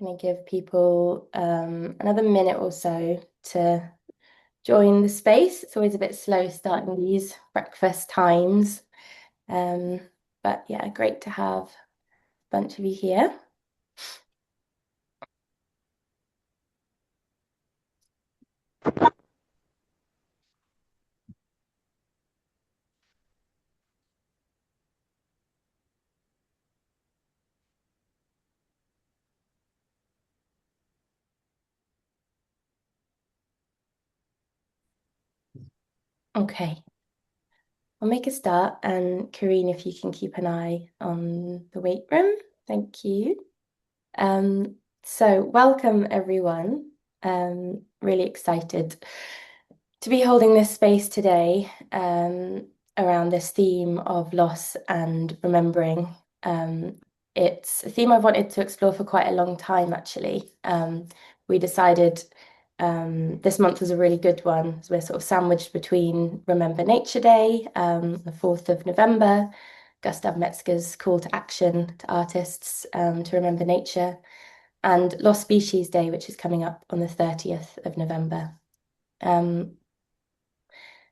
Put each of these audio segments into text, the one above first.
Going to give people another minute or so to join the space. It's always a bit slow starting these breakfast times. Um, but yeah, great to have a bunch of you here. Okay, I'll make a start. And Karine, if you can keep an eye on the weight room. Thank you. So welcome everyone. Really excited to be holding this space today around this theme of loss and remembering. Um, it's a theme I've wanted to explore for quite a long time, actually. We decided this month was a really good one. So we're sort of sandwiched between Remember Nature Day, the 4th of November, Gustav Metzger's call to action to artists to remember nature, and Lost Species Day, which is coming up on the 30th of November.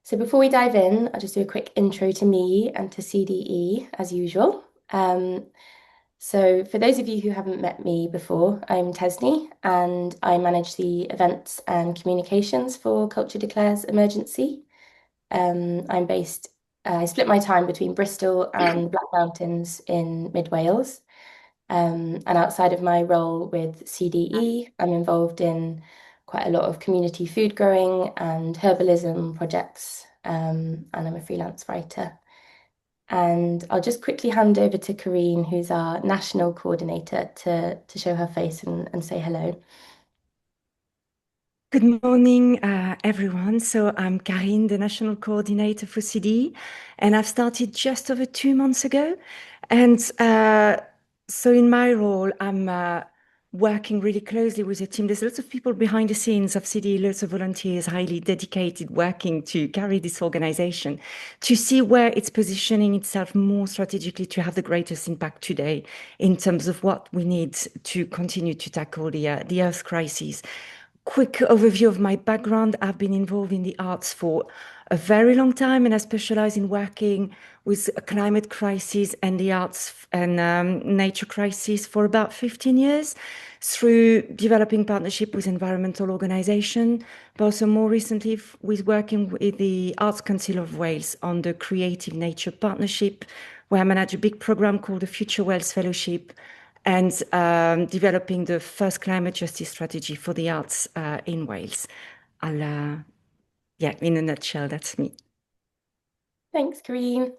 So before we dive in, I'll just do a quick intro to me and to CDE as usual. So for those of you who haven't met me before, I'm Tesney and I manage the events and communications for Culture Declares Emergency. I split my time between Bristol and Black Mountains in Mid Wales. And outside of my role with CDE, I'm involved in quite a lot of community food growing and herbalism projects, and I'm a freelance writer. And I'll just quickly hand over to Karine, who's our national coordinator, to show her face and say hello. Good morning, everyone. So I'm Karine, the National Coordinator for CD, and I've started just over 2 months ago. And so in my role, I'm working really closely with a team. There's lots of people behind the scenes of CD, lots of volunteers, highly dedicated, working to carry this organization, to see where it's positioning itself more strategically to have the greatest impact today in terms of what we need to continue to tackle the Earth crisis. Quick overview of my background. I've been involved in the arts for a very long time, and I specialize in working with a climate crisis and the arts and nature crisis for about 15 years through developing partnership with environmental organizations, but also more recently with working with the Arts Council of Wales on the Creative Nature Partnership, where I manage a big program called the Future Wales Fellowship, and developing the first climate justice strategy for the arts in Wales. Yeah, in a nutshell, that's me. Thanks, Karine.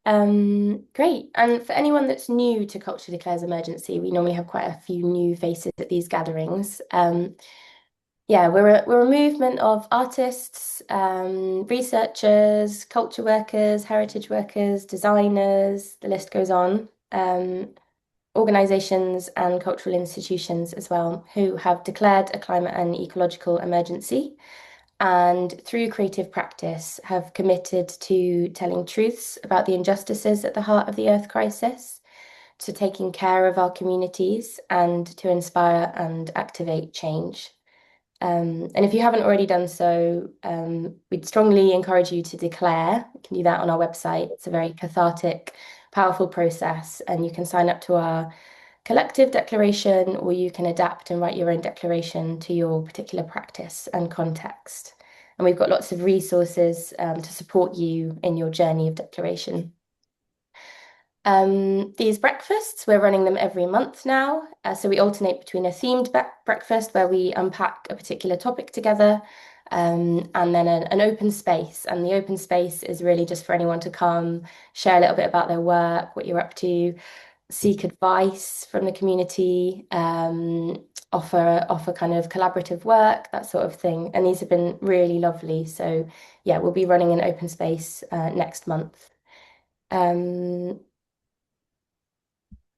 Great. And for anyone that's new to Culture Declares Emergency, we normally have quite a few new faces at these gatherings. Yeah, we're a movement of artists, researchers, culture workers, heritage workers, designers, the list goes on. Organizations and cultural institutions as well, who have declared a climate and ecological emergency, and through creative practice have committed to telling truths about the injustices at the heart of the Earth crisis, to taking care of our communities, and to inspire and activate change. And if you haven't already done so, we'd strongly encourage you to declare. You can do that on our website. It's a very cathartic, powerful process, and you can sign up to our collective declaration, or you can adapt and write your own declaration to your particular practice and context. And we've got lots of resources to support you in your journey of declaration. These breakfasts, we're running them every month now. So we alternate between a themed breakfast where we unpack a particular topic together, and then an open space. And the open space is really just for anyone to come, share a little bit about their work, what you're up to, seek advice from the community, offer kind of collaborative work, that sort of thing. And these have been really lovely. So yeah, we'll be running an open space next month. Um,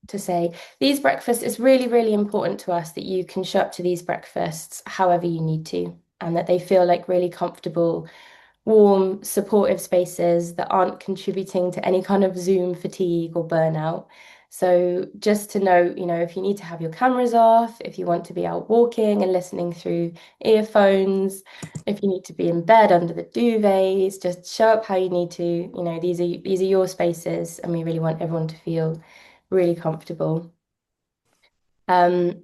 to say these breakfasts, it's really, really important to us that you can show up to these breakfasts however you need to, and that they feel like really comfortable, warm, supportive spaces that aren't contributing to any kind of Zoom fatigue or burnout. So just to know, if you need to have your cameras off, if you want to be out walking and listening through earphones, if you need to be in bed under the duvets, just show up how you need to. These are your spaces, and we really want everyone to feel really comfortable. Um,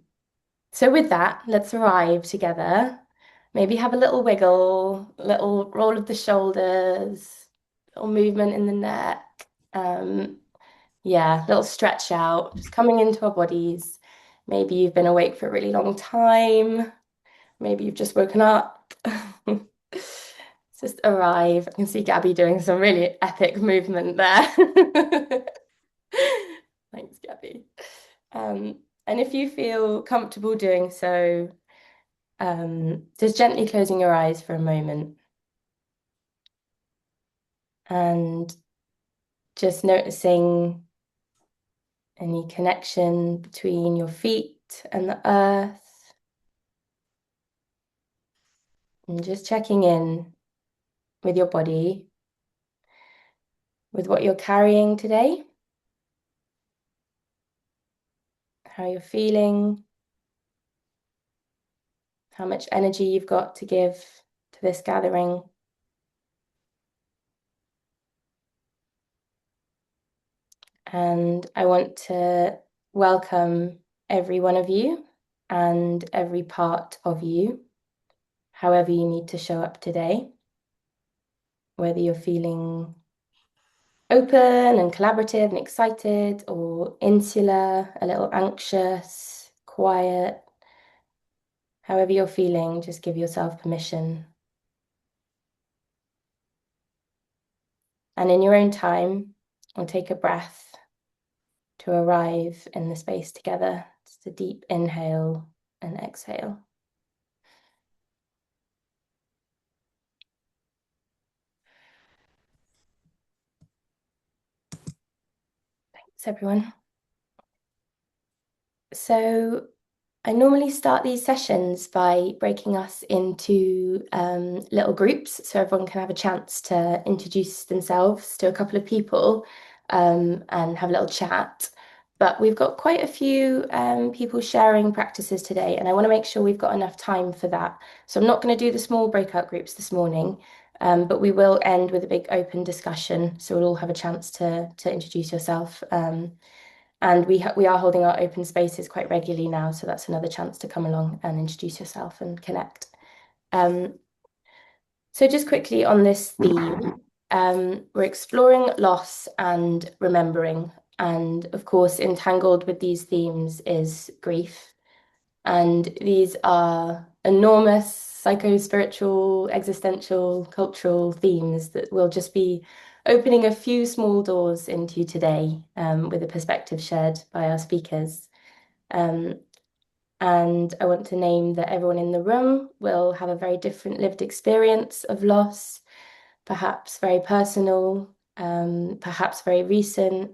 so with that, let's arrive together. Maybe have a little wiggle, little roll of the shoulders, little movement in the neck. Um, yeah, little stretch out, just coming into our bodies. Maybe you've been awake for a really long time. Maybe you've just woken up. Just arrive. I can see Gabby doing some really epic movement there. Thanks, Gabby. Um, and if you feel comfortable doing so, just gently closing your eyes for a moment and just noticing any connection between your feet and the earth, and just checking in with your body, with what you're carrying today, how you're feeling, how much energy you've got to give to this gathering. And I want to welcome every one of you and every part of you, however you need to show up today, whether you're feeling open and collaborative and excited, or insular, a little anxious, quiet. However you're feeling, just give yourself permission. And in your own time, we'll take a breath to arrive in the space together. Just a deep inhale and exhale. Thanks, everyone. So I normally start these sessions by breaking us into little groups so everyone can have a chance to introduce themselves to a couple of people and have a little chat. But we've got quite a few people sharing practices today, and I want to make sure we've got enough time for that. So I'm not going to do the small breakout groups this morning, but we will end with a big open discussion, so we'll all have a chance to introduce yourself. And we are holding our open spaces quite regularly now, so that's another chance to come along and introduce yourself and connect. Um, so just quickly on this theme, we're exploring loss and remembering. And of course, entangled with these themes is grief. And these are enormous psycho-spiritual, existential, cultural themes that will just be opening a few small doors into today with a perspective shared by our speakers. Um, and I want to name that everyone in the room will have a very different lived experience of loss, perhaps very personal, perhaps very recent,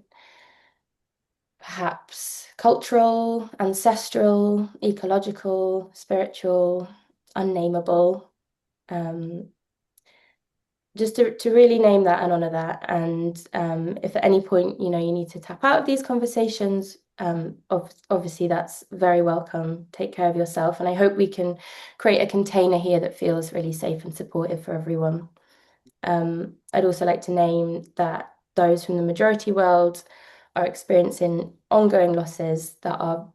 perhaps cultural, ancestral, ecological, spiritual, unnameable. Um, just to really name that and honor that. And if at any point, you need to tap out of these conversations, obviously that's very welcome. Take care of yourself. And I hope we can create a container here that feels really safe and supportive for everyone. I'd also like to name that those from the majority world are experiencing ongoing losses that are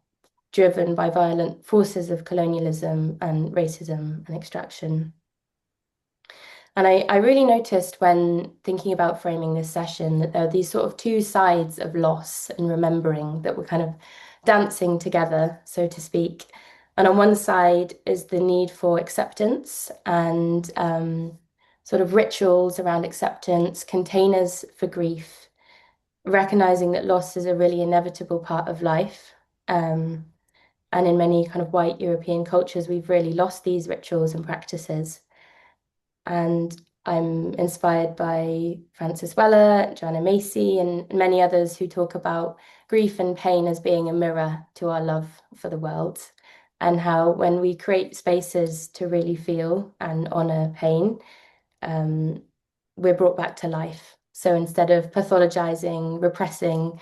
driven by violent forces of colonialism and racism and extraction. And I really noticed when thinking about framing this session that there are these sort of two sides of loss and remembering that were kind of dancing together, so to speak. And on one side is the need for acceptance and sort of rituals around acceptance, containers for grief, recognizing that loss is a really inevitable part of life. And in many kind of white European cultures, we've really lost these rituals and practices. And I'm inspired by Frances Weller, Joanna Macy, and many others who talk about grief and pain as being a mirror to our love for the world, and how when we create spaces to really feel and honor pain, um, we're brought back to life. So instead of pathologizing, repressing,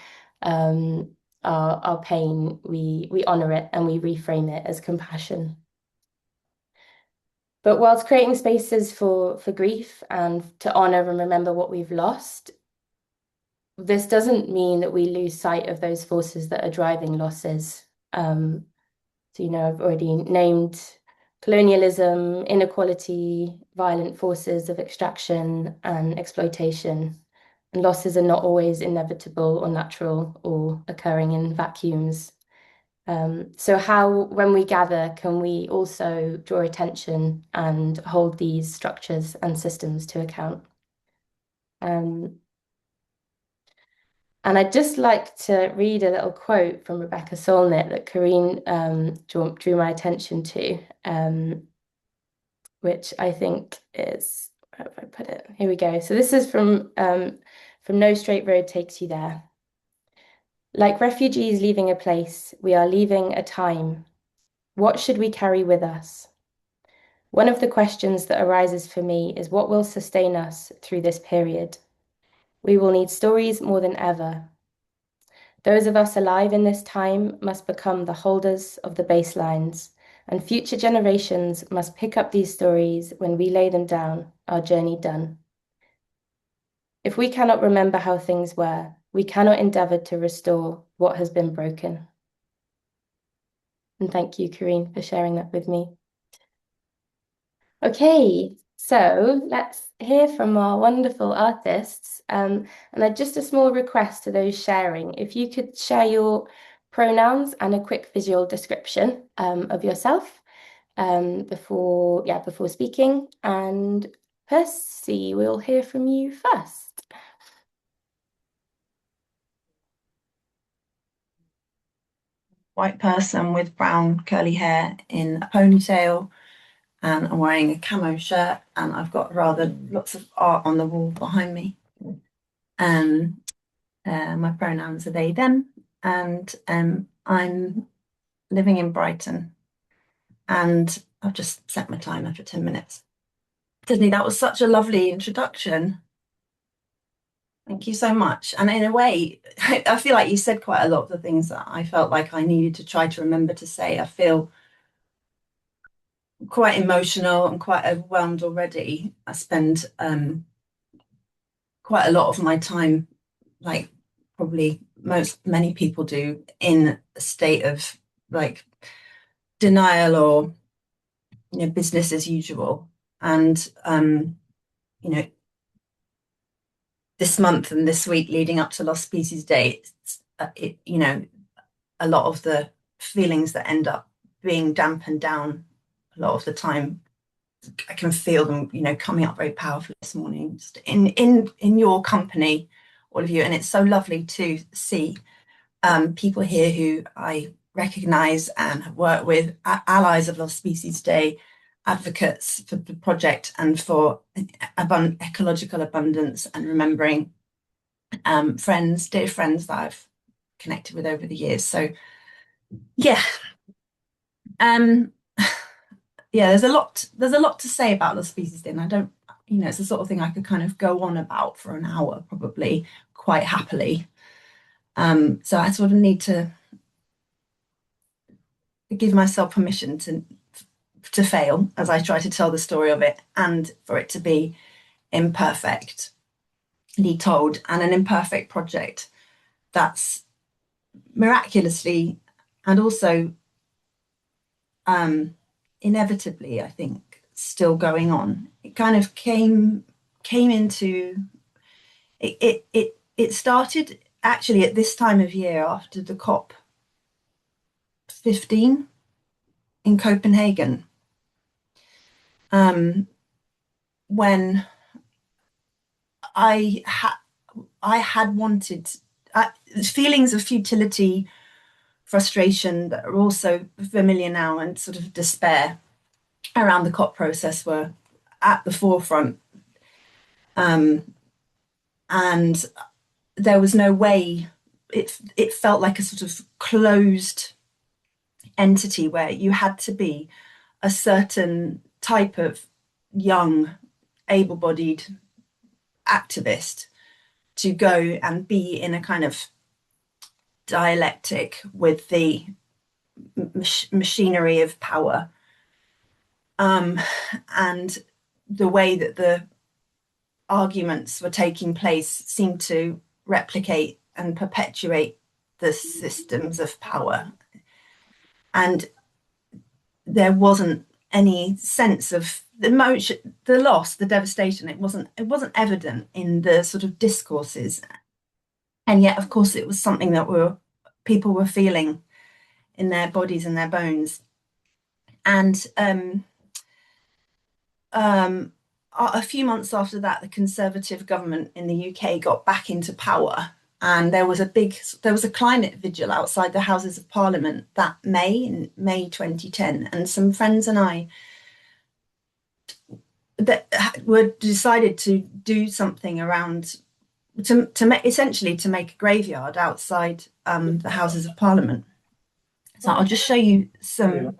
our pain, we honor it and we reframe it as compassion. But whilst creating spaces for grief and to honor and remember what we've lost, this doesn't mean that we lose sight of those forces that are driving losses. I've already named colonialism, inequality, violent forces of extraction and exploitation. And losses are not always inevitable or natural or occurring in vacuums. So how, when we gather, can we also draw attention and hold these structures and systems to account? Um, and I'd just like to read a little quote from Rebecca Solnit that Karine drew my attention to, which I think is, where have I put it? Here we go. So this is from No Straight Road Takes You There. Like refugees leaving a place, we are leaving a time. What should we carry with us? One of the questions that arises for me is what will sustain us through this period? We will need stories more than ever. Those of us alive in this time must become the holders of the baselines, and future generations must pick up these stories when we lay them down, our journey done. If we cannot remember how things were, we cannot endeavor to restore what has been broken. And thank you, Karine, for sharing that with me. Okay, so let's hear from our wonderful artists. Just a small request to those sharing, if you could share your pronouns and a quick visual description of yourself before speaking. And Percy, we'll hear from you first. White person with brown curly hair in a ponytail, and I'm wearing a camo shirt, and I've got rather lots of art on the wall behind me. My pronouns are they, them, and I'm living in Brighton, and I've just set my timer for 10 minutes. Sydney, that was such a lovely introduction. Thank you so much. And in a way, I feel like you said quite a lot of the things that I felt like I needed to try to remember to say. I feel quite emotional and quite overwhelmed already. I spend quite a lot of my time, like probably many people do, in a state of like denial or business as usual. And this month and this week leading up to Lost Species Day, a lot of the feelings that end up being dampened down a lot of the time, I can feel them, coming up very powerfully this morning, just in your company, all of you. And it's so lovely to see people here who I recognise and have worked with, allies of Lost Species Day, advocates for the project and for ecological abundance, and remembering dear friends that I've connected with over the years. So yeah. Yeah, there's a lot to say about Lost Species Day, and I don't, it's the sort of thing I could kind of go on about for an hour, probably quite happily. So I sort of need to give myself permission to fail as I try to tell the story of it, and for it to be imperfectly told, and an imperfect project that's miraculously and also inevitably, I think, still going on. It kind of came into it started actually at this time of year after the COP 15 in Copenhagen, when I had wanted feelings of futility, frustration that are also familiar now, and sort of despair around the COP process were at the forefront. And there was no way, it felt like a sort of closed entity where you had to be a certain type of young, able-bodied activist to go and be in a kind of dialectic with the machinery of power, and the way that the arguments were taking place seemed to replicate and perpetuate the systems of power. And there wasn't any sense of the emotion, the loss, the devastation. It wasn't evident in the sort of discourses. And yet, of course, it was something that people were feeling in their bodies and their bones. And a few months after that, the Conservative government in the UK got back into power, and there was a climate vigil outside the Houses of Parliament that in May 2010, and some friends and I that were decided to do something around essentially to make a graveyard outside the Houses of Parliament. So I'll just show you some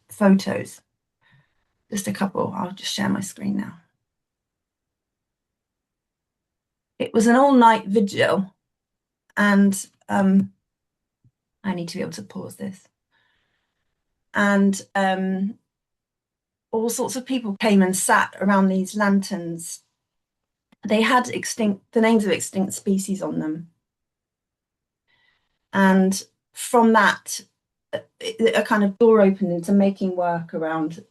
photos, just a couple. I'll just share my screen now. It was an all-night vigil, and I need to be able to pause this. And all sorts of people came and sat around these lanterns. They had the names of extinct species on them. And from that, a kind of door opened into making work around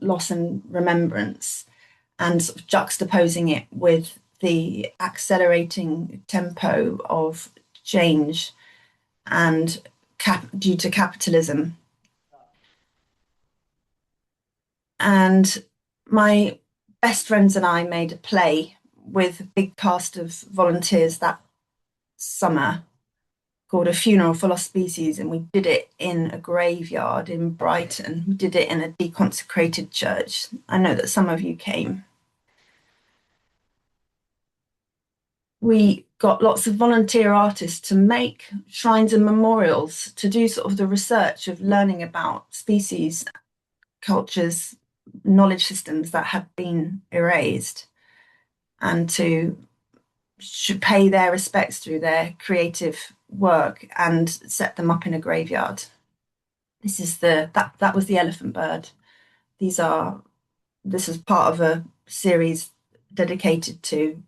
loss and remembrance, and sort of juxtaposing it with the accelerating tempo of change and due to capitalism. And my best friends and I made a play with a big cast of volunteers that summer called A Funeral for Lost Species, and we did it in a graveyard in Brighton. We did it in a deconsecrated church. I know that some of you came. We got lots of volunteer artists to make shrines and memorials, to do sort of the research of learning about species, cultures, knowledge systems that have been erased, and to pay their respects through their creative work and set them up in a graveyard. This is that was the elephant bird. This is part of a series dedicated to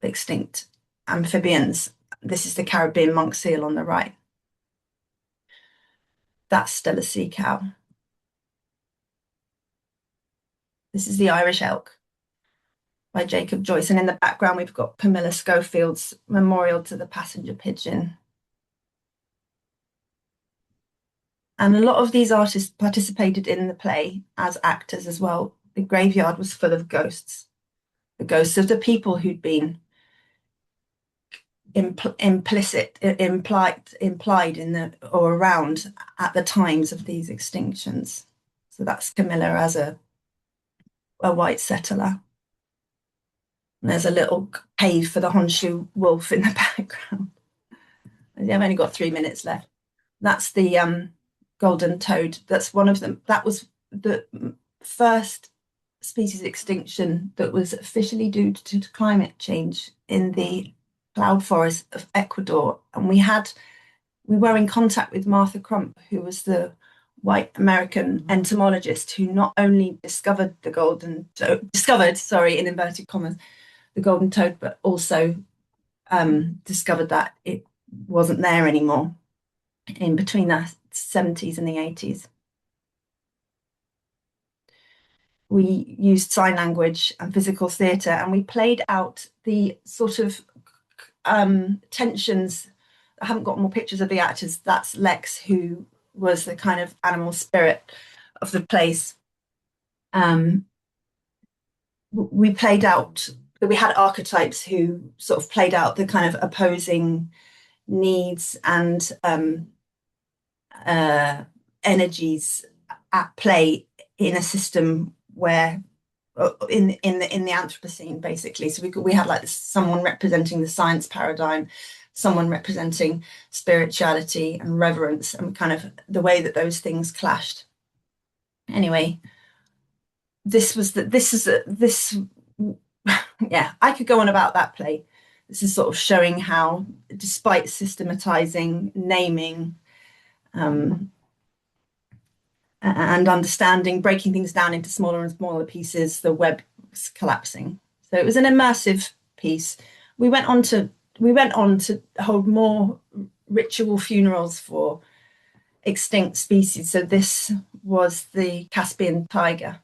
extinct amphibians. This is the Caribbean monk seal on the right. That's Stella sea cow. This is the Irish elk by Jacob Joyce. And in the background, we've got Camilla Schofield's memorial to the passenger pigeon. And a lot of these artists participated in the play as actors as well. The graveyard was full of ghosts, the ghosts of the people who'd been implied in or around at the times of these extinctions. So that's Camilla as a white settler. And there's a little cave for the Honshu wolf in the background. I've only got 3 minutes left. That's the golden toad. That's one of them. That was the first species extinction that was officially due to climate change in the cloud forest of Ecuador. And we were in contact with Martha Crump, who was the white American entomologist who not only discovered the golden toad, in inverted commas, the golden toad, but also discovered that it wasn't there anymore in between the 70s and the 80s. We used sign language and physical theatre, and we played out the sort of tensions. I haven't got more pictures of the actors. That's Lex, who was the kind of animal spirit of the place. We played out that we had archetypes who sort of played out the kind of opposing needs and energies at play in a system where in the Anthropocene, basically. So we had like someone representing the science paradigm, someone representing spirituality and reverence, and kind of the way that those things clashed. Anyway, yeah, I could go on about that play this is sort of showing how, despite systematizing, naming, and understanding, breaking things down into smaller and smaller pieces, the web was collapsing. So it was an immersive piece. We went on to hold more ritual funerals for extinct species. So this was the Caspian tiger.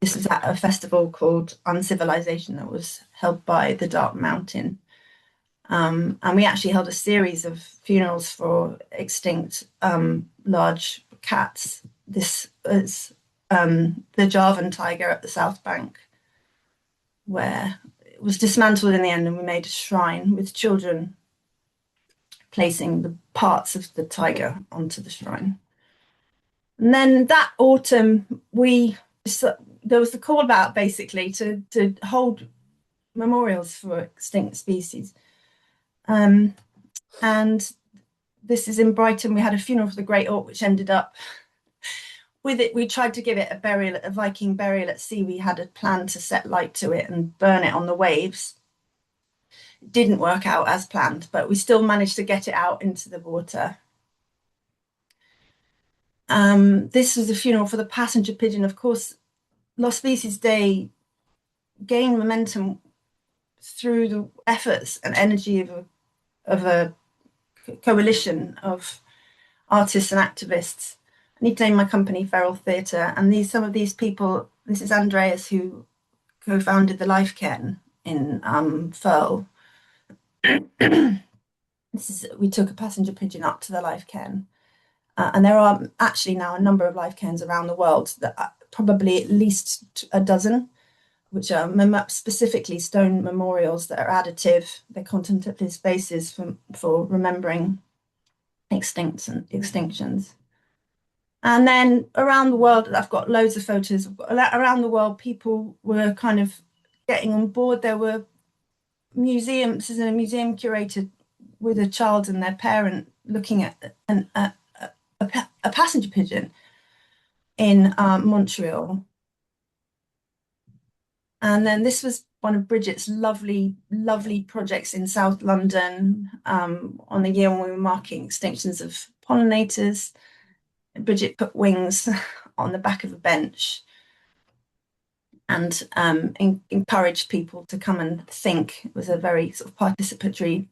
This was at a festival called Uncivilization that was held by the Dark Mountain. And we actually held a series of funerals for extinct large cats. This was the Javan tiger at the South Bank, where it was dismantled in the end, and we made a shrine with children placing the parts of the tiger onto the shrine. And then that autumn, there was the call about basically to hold memorials for extinct species. And this is in Brighton. We had a funeral for the Great Auk, which ended up with it. We tried to give it a Viking burial at sea. We had a plan to set light to it and burn it on the waves. It didn't work out as planned, but we still managed to get it out into the water. This was a funeral for the passenger pigeon. Of course, Lost Species Day gained momentum through the efforts and energy of a coalition of artists and activists. I need to name my company, Feral Theatre, and some of these people. This is Andreas, who co-founded the Life Cairn in Firle. We took a passenger pigeon up to the Life Cairn, and there are actually now a number of life cairns around the world, that probably at least a dozen, which are specifically stone memorials that are additive. They're contemplative spaces for remembering extinctions. And then around the world, I've got loads of photos. Around the world, people were kind of getting on board. There were museums. This is a museum curator with a child and their parent looking at a passenger pigeon in Montreal. And then this was one of Bridget's lovely, lovely projects in South London on the year when we were marking extinctions of pollinators. Bridget put wings on the back of a bench and encouraged people to come and think. It was a very sort of participatory,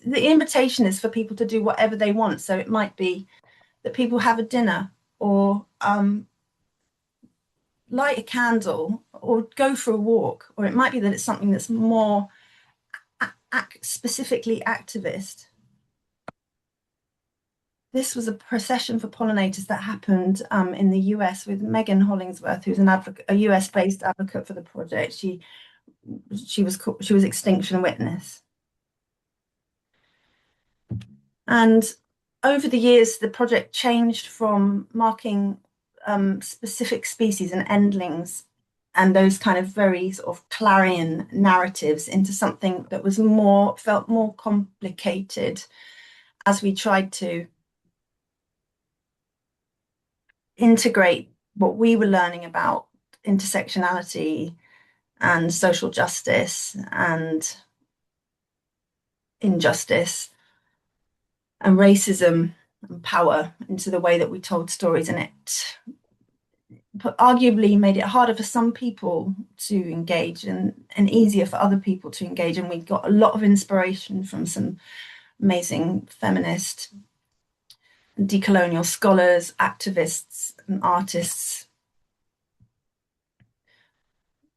the invitation is for people to do whatever they want. So it might be that people have a dinner, or light a candle, or go for a walk, or it might be that it's something that's more specifically activist. This was a procession for pollinators that happened in the US with Megan Hollingsworth, who's a US-based advocate for the project. She was Extinction Witness. And over the years, the project changed from marking specific species and endlings and those kind of very sort of clarion narratives into something that was felt more complicated as we tried to integrate what we were learning about intersectionality and social justice and injustice and racism and power into the way that we told stories. And it arguably made it harder for some people to engage and easier for other people to engage. And we got a lot of inspiration from some amazing feminist and decolonial scholars, activists and artists.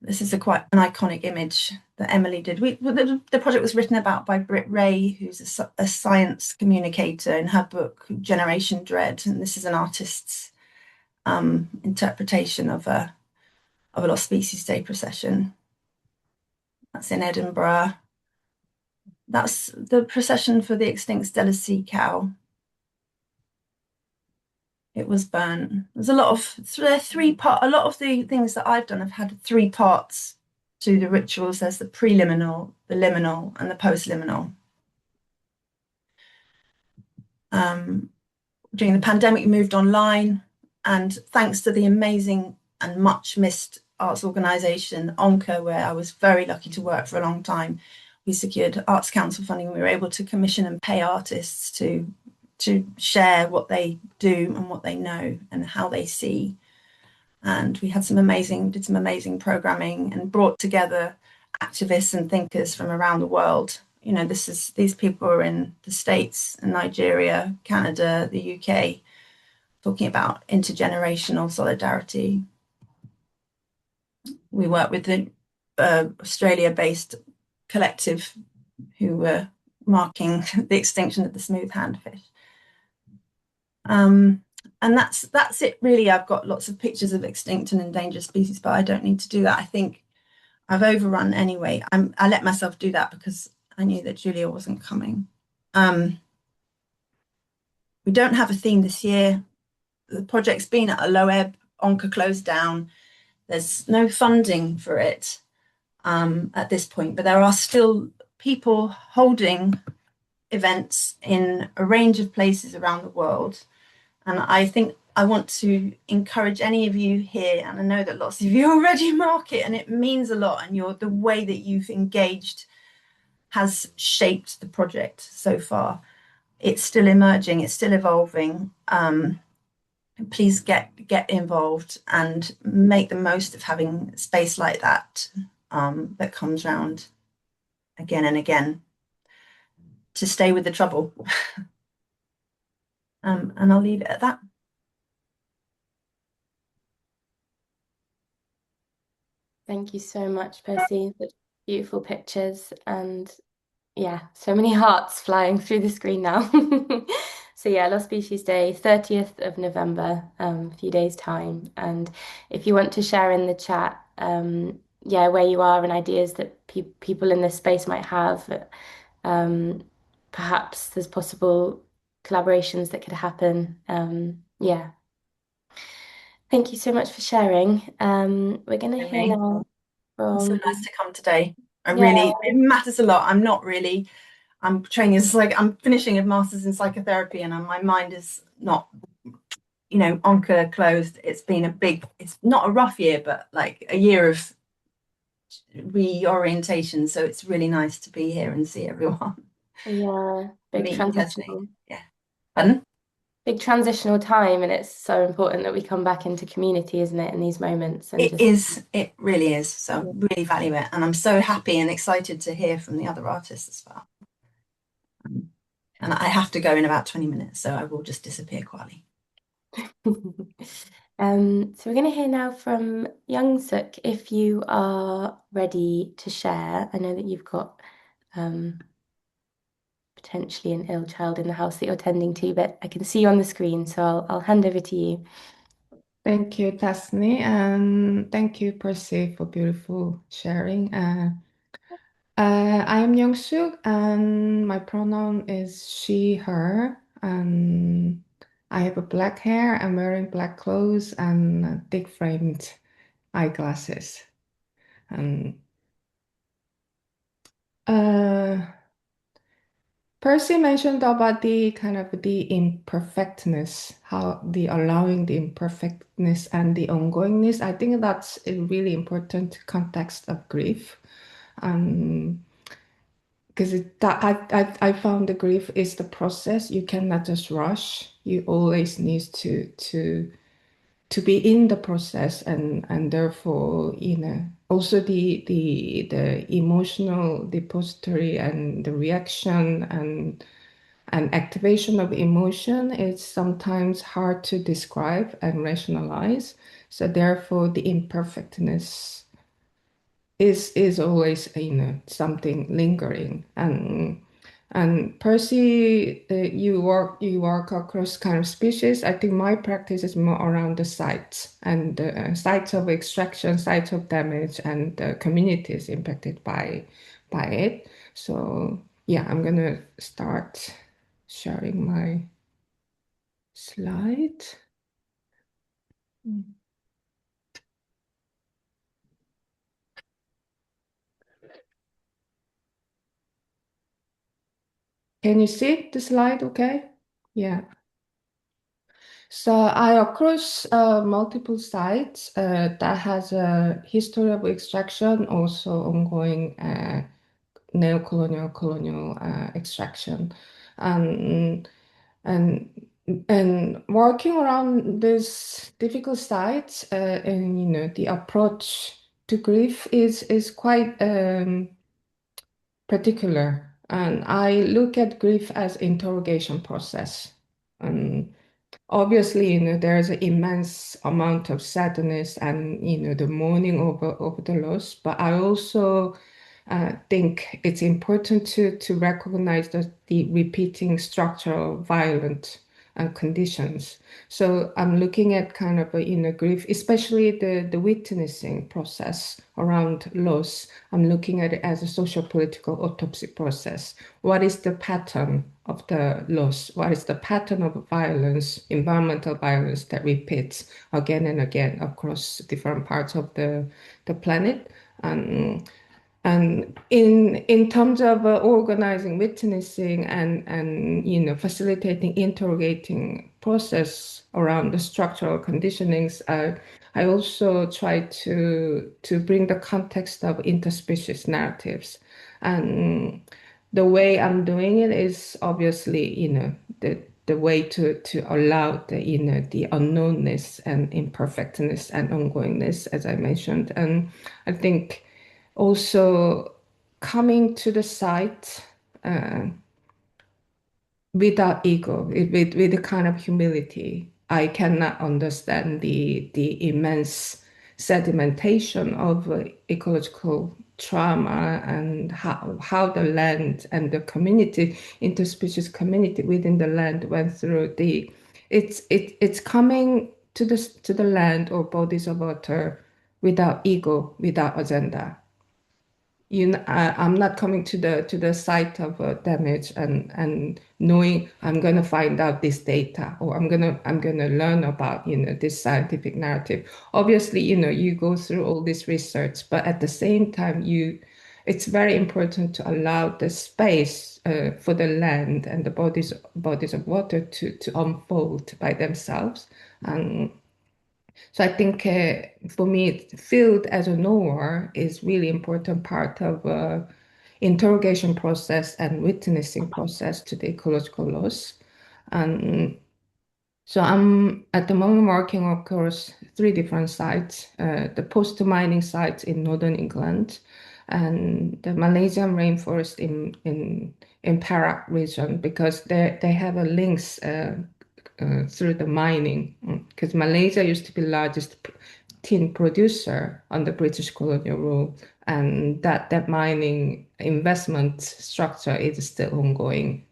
This is quite an iconic image that Emily did. The project was written about by Britt Ray, who's a science communicator, in her book Generation Dread. And this is an artist's interpretation of a Lost Species Day procession. That's in Edinburgh. That's the procession for the extinct Steller sea cow. It was burnt. There's a lot of the things that I've done have had 3 parts to the rituals. There's the preliminal, the liminal, and the postliminal. During the pandemic, we moved online, and thanks to the amazing and much missed arts organisation, Onca, where I was very lucky to work for a long time. We secured Arts Council funding. We were able to commission and pay artists to share what they do and what they know and how they see. And we had did some amazing programming and brought together activists and thinkers from around the world. You know, these people are in the States and Nigeria, Canada, the UK, talking about intergenerational solidarity. We work with the Australia-based collective who were marking the extinction of the smooth handfish. And that's it really. I've got lots of pictures of extinct and endangered species, but I don't need to do that. I think I've overrun anyway. I let myself do that because I knew that Julia wasn't coming. We don't have a theme this year. The project's been at a low ebb. Onca closed down. There's no funding for it at this point, but there are still people holding events in a range of places around the world. And I think I want to encourage any of you here, and I know that lots of you already mark it, and it means a lot, and the way that you've engaged has shaped the project so far. It's still emerging, it's still evolving. Please get involved and make the most of having space like that that comes round again and again to stay with the trouble. And I'll leave it at that. Thank you so much, Percy. Such beautiful pictures, and yeah, so many hearts flying through the screen now. So yeah, Lost Species Day, 30th of November, a few days' time. And if you want to share in the chat, yeah, where you are and ideas that people in this space might have, perhaps there's possible collaborations that could happen. Yeah. Thank you so much for sharing. We're going to hear Really. now It's so from, nice to come today. yeah, It matters a lot. I'm training as I'm finishing a master's in psychotherapy, and my mind is not, Onca closed. It's not a rough year, but like a year of reorientation. So it's really nice to be here and see everyone. yeah, big Meet you personally. transitional. Yeah. Pardon? Big transitional time, and it's so important that we come back into community, isn't it, in these moments and It just is. It really is. So really value it. And I'm so happy and excited to hear from the other artists as well. And I have to go in about 20 minutes, so I will just disappear quietly. So we're going to hear now from Young Suk if you are ready to share. I know that you've got potentially an ill child in the house that you're tending to, but I can see you on the screen, so I'll hand over to you. Thank you, Tasni, and thank you, Percy, for beautiful sharing. I am Youngsuk, and my pronoun is she, her, and I have a black hair. I'm wearing black clothes and thick framed eyeglasses. And uh, Percy mentioned about the kind of the imperfectness, how the allowing the imperfectness and the ongoingness. I think that's a really important context of grief. Because I found the grief is the process. You cannot just rush. You always need to be in the process, and therefore, also the emotional depository and the reaction and activation of emotion is sometimes hard to describe and rationalize. So therefore, the imperfectness is always something lingering. And Percy, you work across kind of species. I think my practice is more around the sites and sites of extraction, sites of damage, and communities impacted by it. So yeah, I'm gonna start sharing my slide. Can you see the slide? Okay. Yeah. So I across multiple sites that has a history of extraction, also ongoing neocolonial, colonial extraction, and and and working around these difficult sites, and the approach to grief is quite particular, and I look at grief as interrogation process. And obviously, there's an immense amount of sadness and, the mourning over the loss. But I also think it's important to recognize the repeating structural violent conditions. So I'm looking at kind of a inner grief, especially the witnessing process around loss. I'm looking at it as a social political autopsy process. What is the pattern of the loss? What is the pattern of violence, environmental violence that repeats again and again across different parts of the planet? And in terms of organizing, witnessing, and facilitating, interrogating process around the structural conditionings, I also try to bring the context of interspecies narratives. And the way I'm doing it is obviously, the way to allow the unknownness and imperfectness and ongoingness, as I mentioned. And I think also coming to the site uh, without ego, with a kind of humility. I cannot understand the immense sedimentation of ecological trauma and how the land and the community, interspecies community within the land went through it's coming to the land or bodies of water without ego, without agenda. I'm not coming to the site of damage and knowing I'm gonna find out this data, or I'm gonna learn about this scientific narrative. Obviously, you go through all this research, but at the same time, it's very important to allow the space for the land and the bodies of water to unfold by themselves. And so I think for me, field as a knower is really important part of interrogation process and witnessing process to the ecological loss. And so I'm at the moment working, of course, three different sites, the post-mining sites in northern England and the Malaysian rainforest in Perak region, because they have a links through the mining, because Malaysia used to be the largest tin producer under British colonial rule, and that mining investment structure is still ongoing.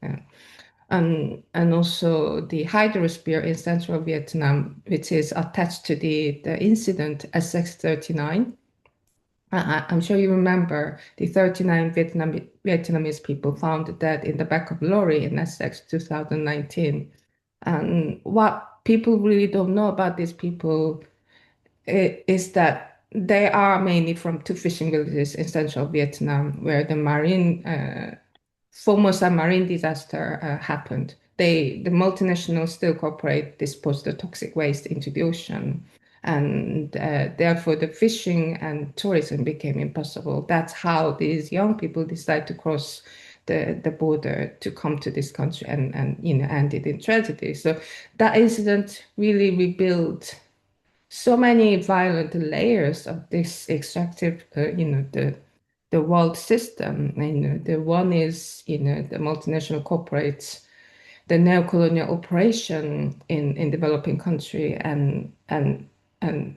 And also the hydrosphere in central Vietnam, which is attached to the incident SX39. I'm sure you remember the 39 Vietnamese people found dead in the back of a lorry in Essex 2019. And what people really don't know about these people is that they are mainly from two fishing villages in central Vietnam, where the Formosa marine disaster happened. The multinationals still cooperate, dispose the toxic waste into the ocean. And therefore, the fishing and tourism became impossible. That's how these young people decide to cross the border to come to this country and ended in tragedy. So that incident really rebuilt so many violent layers of this extractive, the world system. The one is, the multinational corporates, the neocolonial operation in developing country, and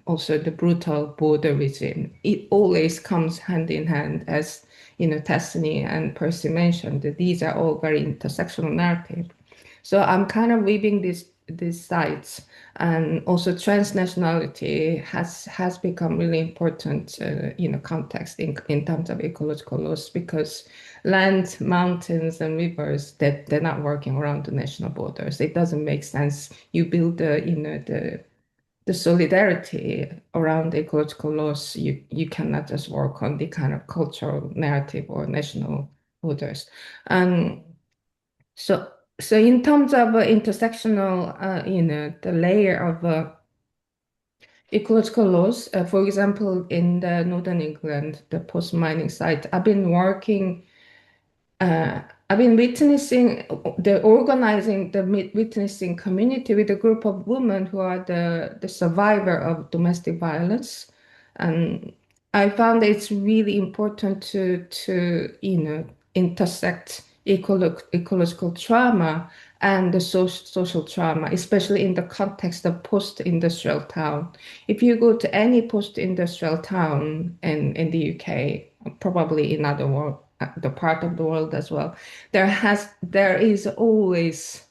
also the brutal border regime. It always comes hand in hand, as Tessany and Percy mentioned, that these are all very intersectional narrative. So I'm kind of weaving these sides, and also transnationality has become really important, context in terms of ecological loss, because land, mountains, and rivers, that they're not working around the national borders. It doesn't make sense. You build the solidarity around ecological loss. You cannot just work on the kind of cultural narrative or national borders. And so So in terms of intersectional, the layer of ecological laws, for example, in the Northern England, the post-mining site, uh, I've been witnessing the organizing the witnessing community with a group of women who are the survivor of domestic violence, and I found that it's really important to intersect ecological trauma and the social trauma, especially in the context of post-industrial town. If you go to any post-industrial town in the UK, probably in other world, the part of the world as well, there is always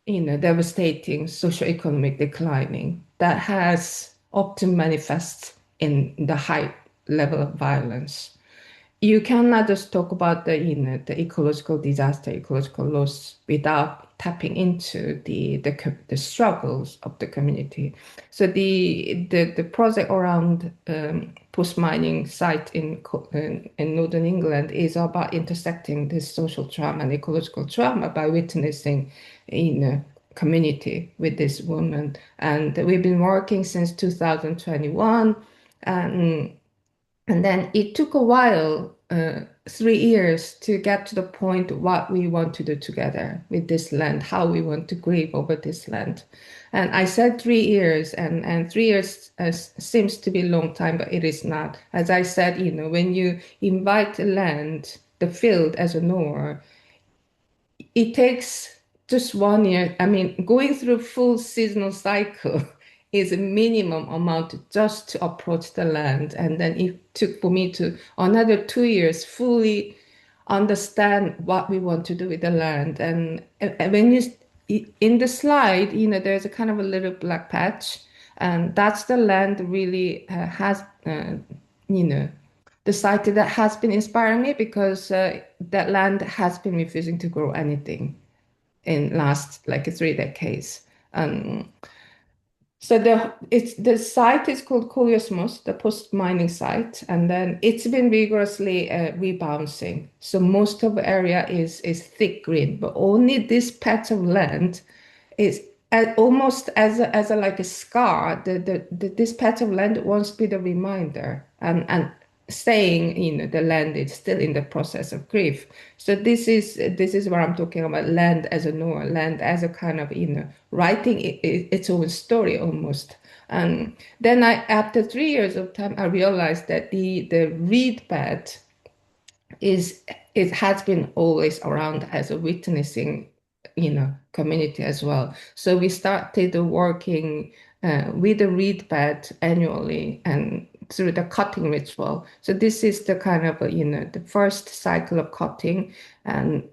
devastating socioeconomic declining that has often manifests in the high level of violence. You cannot just talk about the ecological disaster, ecological loss without tapping into the struggles of the community. So the project around post mining site in northern England is about intersecting this social trauma and ecological trauma by witnessing in a community with this woman, and we've been working since 2021, and and then it took a while, 3 years, to get to the point what we want to do together with this land, how we want to grieve over this land. And I said 3 years, and 3 years seems to be a long time, but it is not. As I said, when you invite the land, the field as a knower, it takes just 1 year. I mean, going through full seasonal cycle is a minimum amount just to approach the land. And then it took for me to another 2 years fully understand what we want to do with the land. And when in the slide, there's a kind of a little black patch, and that's the land really has, you know, the site that has been inspiring me, because that land has been refusing to grow anything in last like 3 decades. Um, so the site is called Kolyosmos, the post-mining site, and then it's been vigorously rebouncing. So most of the area is thick green, but only this patch of land is almost as a like a scar. This patch of land wants to be the reminder, and saying the land is still in the process of grief. So this is what I'm talking about: land as a knower, land as a kind of writing its own story almost. And then after 3 years of time, I realized that the reed bed is it has been always around as a witnessing community as well. So we started working with the reed bed annually and through the cutting ritual. So this is the kind of the first cycle of cutting, and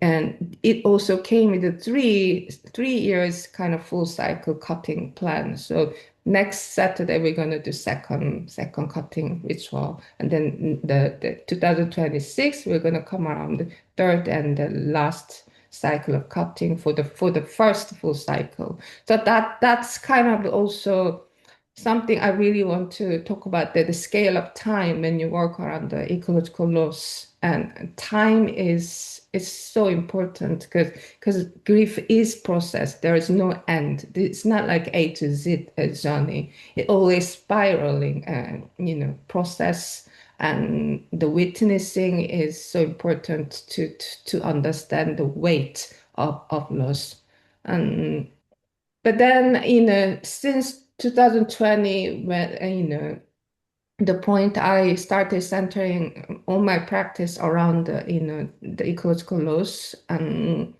it also came with a 3 years kind of full cycle cutting plan. So next Saturday we're going to do second cutting ritual, and then the 2026 we're going to come around the third and the last cycle of cutting for the first full cycle. So that's kind of also something I really want to talk about, the scale of time when you work around the ecological loss. And time is so important, because grief is process. There is no end. It's not like A to Z journey. It always spiraling, process. And the witnessing is so important to understand the weight of loss. And but then, since 2020, when, the point I started centering all my practice around, the ecological loss, and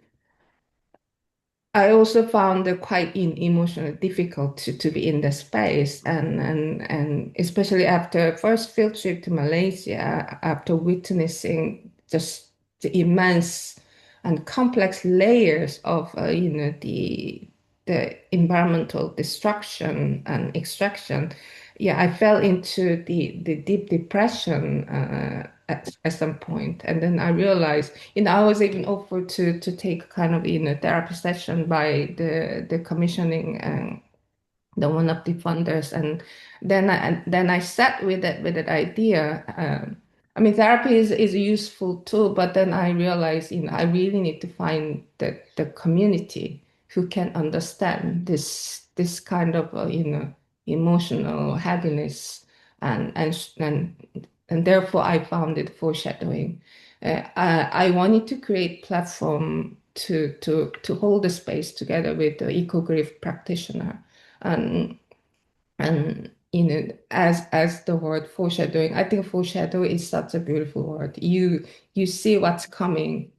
I also found it quite emotionally difficult to be in the space, and especially after first field trip to Malaysia, after witnessing just the immense and complex layers of the environmental destruction and extraction. Yeah, I fell into the deep depression at some point, and then I realized, I was even offered to take kind of therapy session by the commissioning the one of the funders, and then I sat with that idea. I mean, therapy is a useful tool, but then I realized, I really need to find the community who can understand this kind of, emotional heaviness, and and and and therefore I founded foreshadowing. I wanted to create platform to hold the space together with the eco grief practitioner, and as the word foreshadowing, I think foreshadow is such a beautiful word. You see what's coming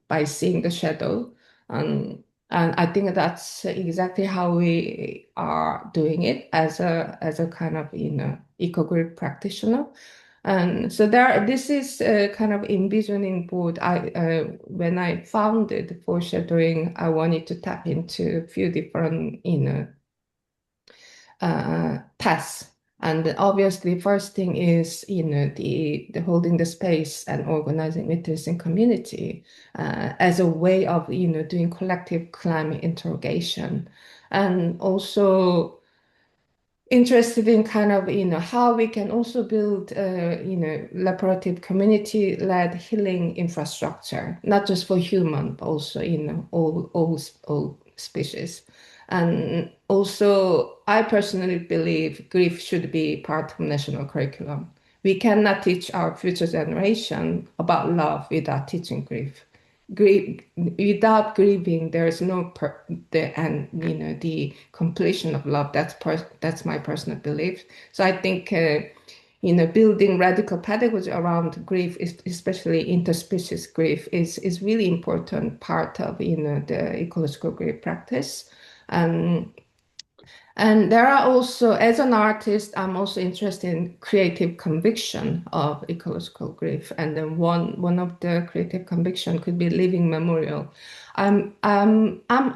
by seeing the shadow, and I think that's exactly how we are doing it as a kind of eco grid practitioner. And so this is kind of envisioning board. When I founded foreshadowing, I wanted to tap into a few different paths. And obviously, first thing is, the holding the space and organizing witnessing community as a way of, doing collective climate interrogation, and also interested in kind of how we can also build collaborative community-led healing infrastructure, not just for human but also all species. And also I personally believe grief should be part of national curriculum. We cannot teach our future generation about love without teaching grief. Without grieving, there is no the completion of love. That's my personal belief. So I think building radical pedagogy around grief, especially interspecies grief, is really important part of the ecological grief practice. Um, and there are also, as an artist, I'm also interested in creative conviction of ecological grief. And then one of the creative conviction could be living memorial. I'm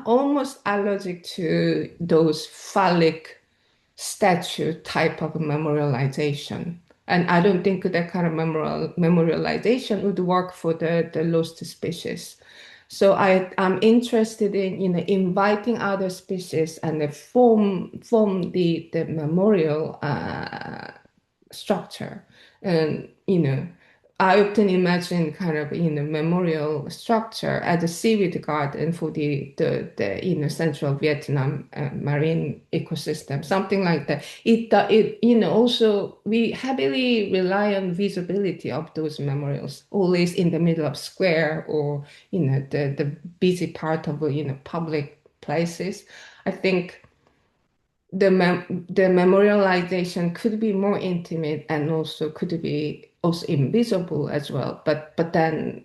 almost allergic to those phallic statue type of memorialization. And I don't think that kind of memorialization would work for the lost species. So I'm interested in inviting other species and form the memorial structure. And I often imagine kind of memorial structure as a seaweed garden for the central Vietnam marine ecosystem, something like that. It also we heavily rely on visibility of those memorials, always in the middle of square or the busy part of public places. I think the memorialization could be more intimate and also could be also invisible as well. But then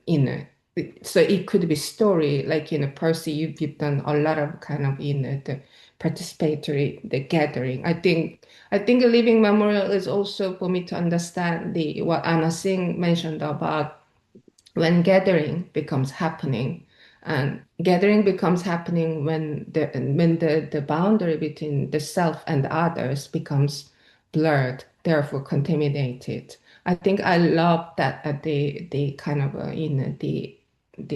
so it could be story like Percy, you've done a lot of kind of the participatory the gathering. I think a living memorial is also for me to understand the what Anna Singh mentioned about when gathering becomes happening when the boundary between the self and others becomes blurred, therefore contaminated. I think I love that the kind of the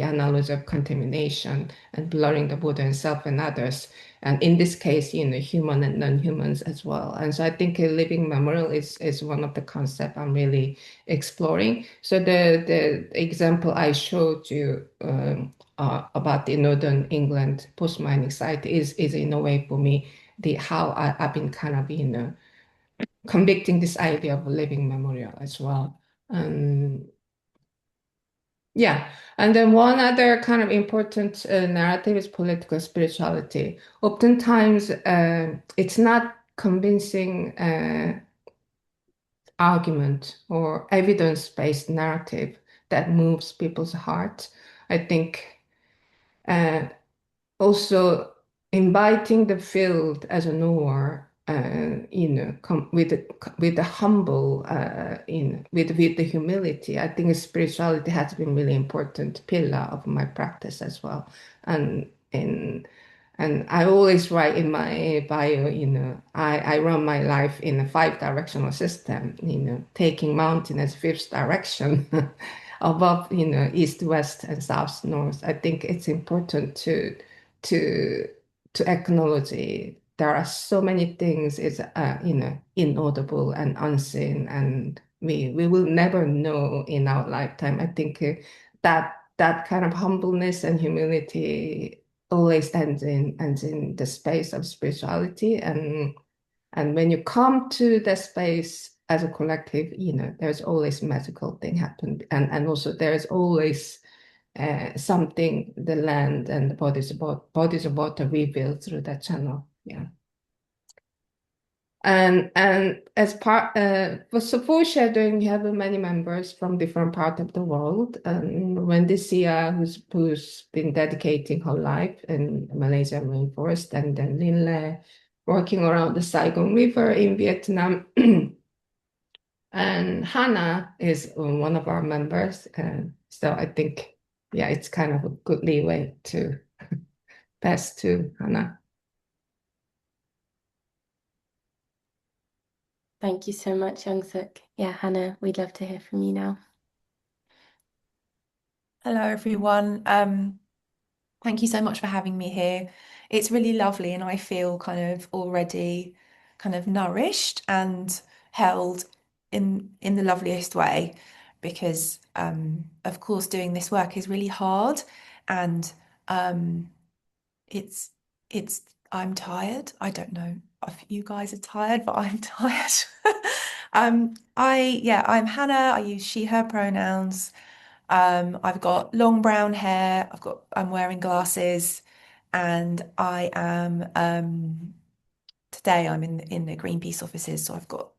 analogy of contamination and blurring the border and self and others, and in this case, human and non-humans as well. And so I think a living memorial is one of the concepts I'm really exploring. So the example I showed you about the Northern England post-mining site is in a way for me the how I've been kind of convicting this idea of a living memorial as well. Yeah, and then one other kind of important narrative is political spirituality. Oftentimes, it's not convincing argument or evidence-based narrative that moves people's heart. I think uh, also inviting the field as a knower, with the humble, with the humility. I think spirituality has been really important pillar of my practice as well, and I always write in my bio, I run my life in a five directional system, taking mountain as fifth direction above, east, west, and south, north. I think it's important to to acknowledge it. There are so many things is inaudible and unseen and we will never know in our lifetime. I think that kind of humbleness and humility always ends in the space of spirituality. And when you come to the space as a collective, there's always magical thing happen. And also there's always something the land and the bodies of water reveal through that channel. Yeah. And as part so for shadowing, we have many members from different parts of the world. And Wendy Sia, who's been dedicating her life in Malaysia rainforest, and then Linle working around the Saigon River in Vietnam. And Hannah is one of our members. So I think, yeah, it's kind of a good leeway to pass to Hannah. Thank you so much, Young-suk. Yeah, Hannah, we'd love to hear from you now. Hello, everyone. Thank you so much for having me here. It's really lovely, and I feel kind of already kind of nourished and held in the loveliest way, because of course doing this work is really hard, and it's it's I'm tired. I don't know if you guys are tired, but I'm tired. I'm Hannah. I use she, her pronouns. I've got long brown hair. I'm wearing glasses, and I am today I'm in the Greenpeace offices, so I've got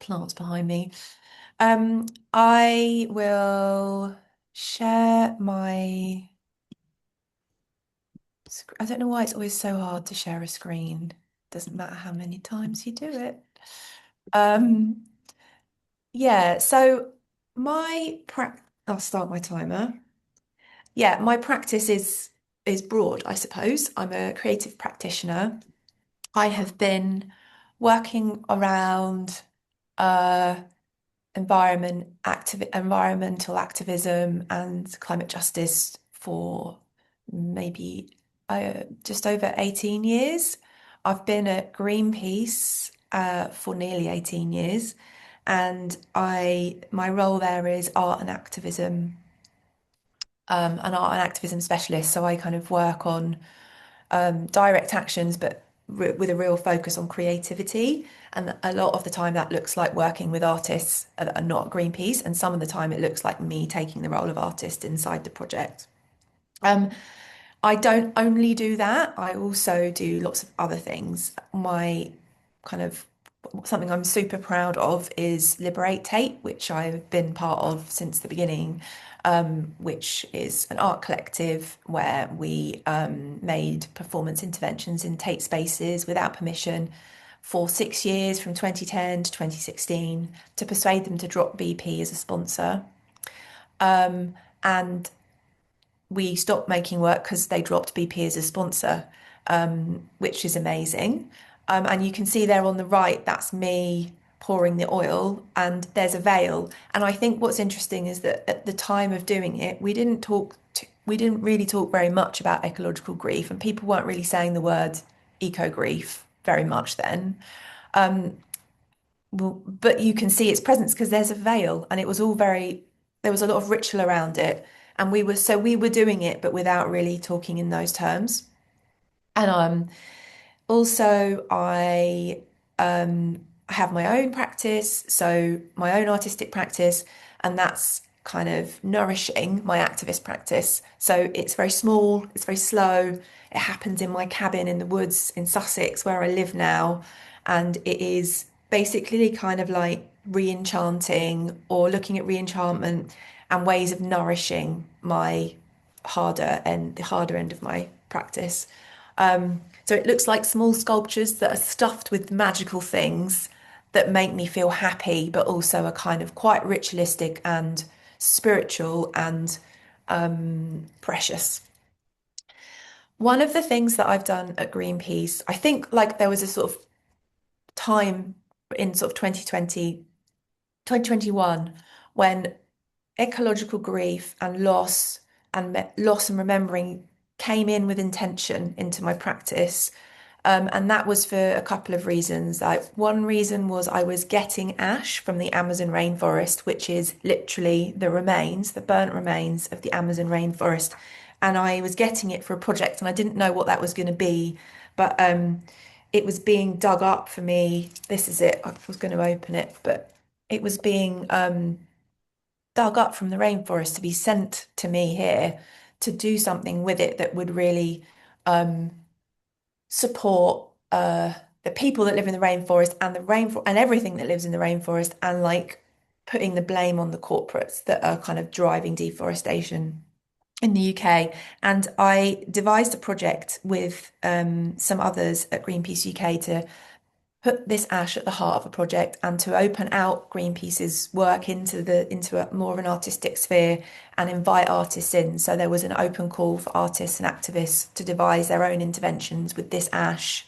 plants behind me. I will share my. I don't know why it's always so hard to share a screen. Doesn't matter how many times you do it. Yeah. So I'll start my timer. Yeah, my practice is broad, I suppose. I'm a creative practitioner. I have been working around environmental activism and climate justice for maybe just over 18 years. I've been at Greenpeace for nearly 18 years, and my role there is art and activism, an art and activism specialist. So I kind of work on direct actions, but with a real focus on creativity. And a lot of the time that looks like working with artists that are not Greenpeace, and some of the time it looks like me taking the role of artist inside the project. I don't only do that, I also do lots of other things. My kind of something I'm super proud of is Liberate Tate, which I've been part of since the beginning, which is an art collective where we made performance interventions in Tate spaces without permission for 6 years, from 2010 to 2016, to persuade them to drop BP as a sponsor. And we stopped making work because they dropped BP as a sponsor, which is amazing. And you can see there on the right, that's me pouring the oil, and there's a veil. And I think what's interesting is that at the time of doing it, we didn't really talk very much about ecological grief, and people weren't really saying the word eco grief very much then. Well, but you can see its presence because there's a veil, and it was all there was a lot of ritual around it. And we were doing it, but without really talking in those terms. And also I have my own practice, so my own artistic practice, and that's kind of nourishing my activist practice. So it's very small, it's very slow. It happens in my cabin in the woods in Sussex, where I live now, and it is basically kind of like re-enchanting, or looking at re-enchantment and ways of nourishing the harder end of my practice. So it looks like small sculptures that are stuffed with magical things that make me feel happy, but also are kind of quite ritualistic and spiritual and precious. One of the things that I've done at Greenpeace, I think like there was a sort of time in sort of 2020, 2021, when ecological grief and loss and remembering came in with intention into my practice. And that was for a couple of reasons. Like, one reason was I was getting ash from the Amazon rainforest, which is literally the remains, the burnt remains of the Amazon rainforest. And I was getting it for a project, and I didn't know what that was going to be, but it was being dug up for me. This is it. I was going to open it, but it was being dug up from the rainforest to be sent to me here to do something with it that would really support the people that live in the rainforest and the rainforest and everything that lives in the rainforest, and like putting the blame on the corporates that are kind of driving deforestation in the UK. And I devised a project with some others at Greenpeace UK to put this ash at the heart of a project and to open out Greenpeace's work into a more of an artistic sphere and invite artists in. So there was an open call for artists and activists to devise their own interventions with this ash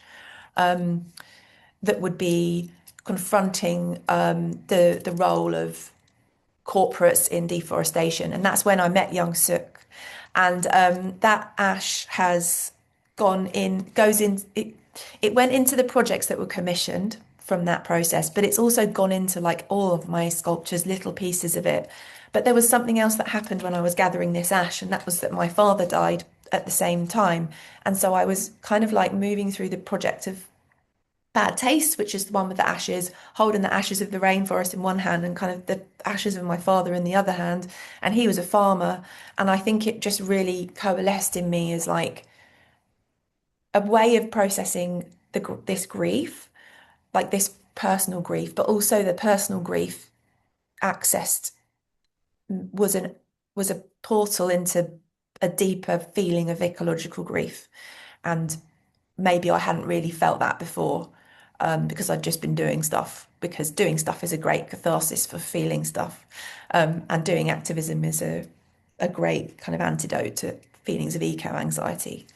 that would be confronting the role of corporates in deforestation. And that's when I met Young Suk. And that ash has it went into the projects that were commissioned from that process, but it's also gone into like all of my sculptures, little pieces of it. But there was something else that happened when I was gathering this ash, and that was that my father died at the same time. And so I was kind of like moving through the project of bad taste, which is the one with the ashes, holding the ashes of the rainforest in one hand and kind of the ashes of my father in the other hand. And he was a farmer. And I think it just really coalesced in me as like a way of processing this grief, like this personal grief, but also the personal grief accessed was an was a portal into a deeper feeling of ecological grief. And maybe I hadn't really felt that before, because I'd just been doing stuff, because doing stuff is a great catharsis for feeling stuff. And doing activism is a great kind of antidote to feelings of eco-anxiety.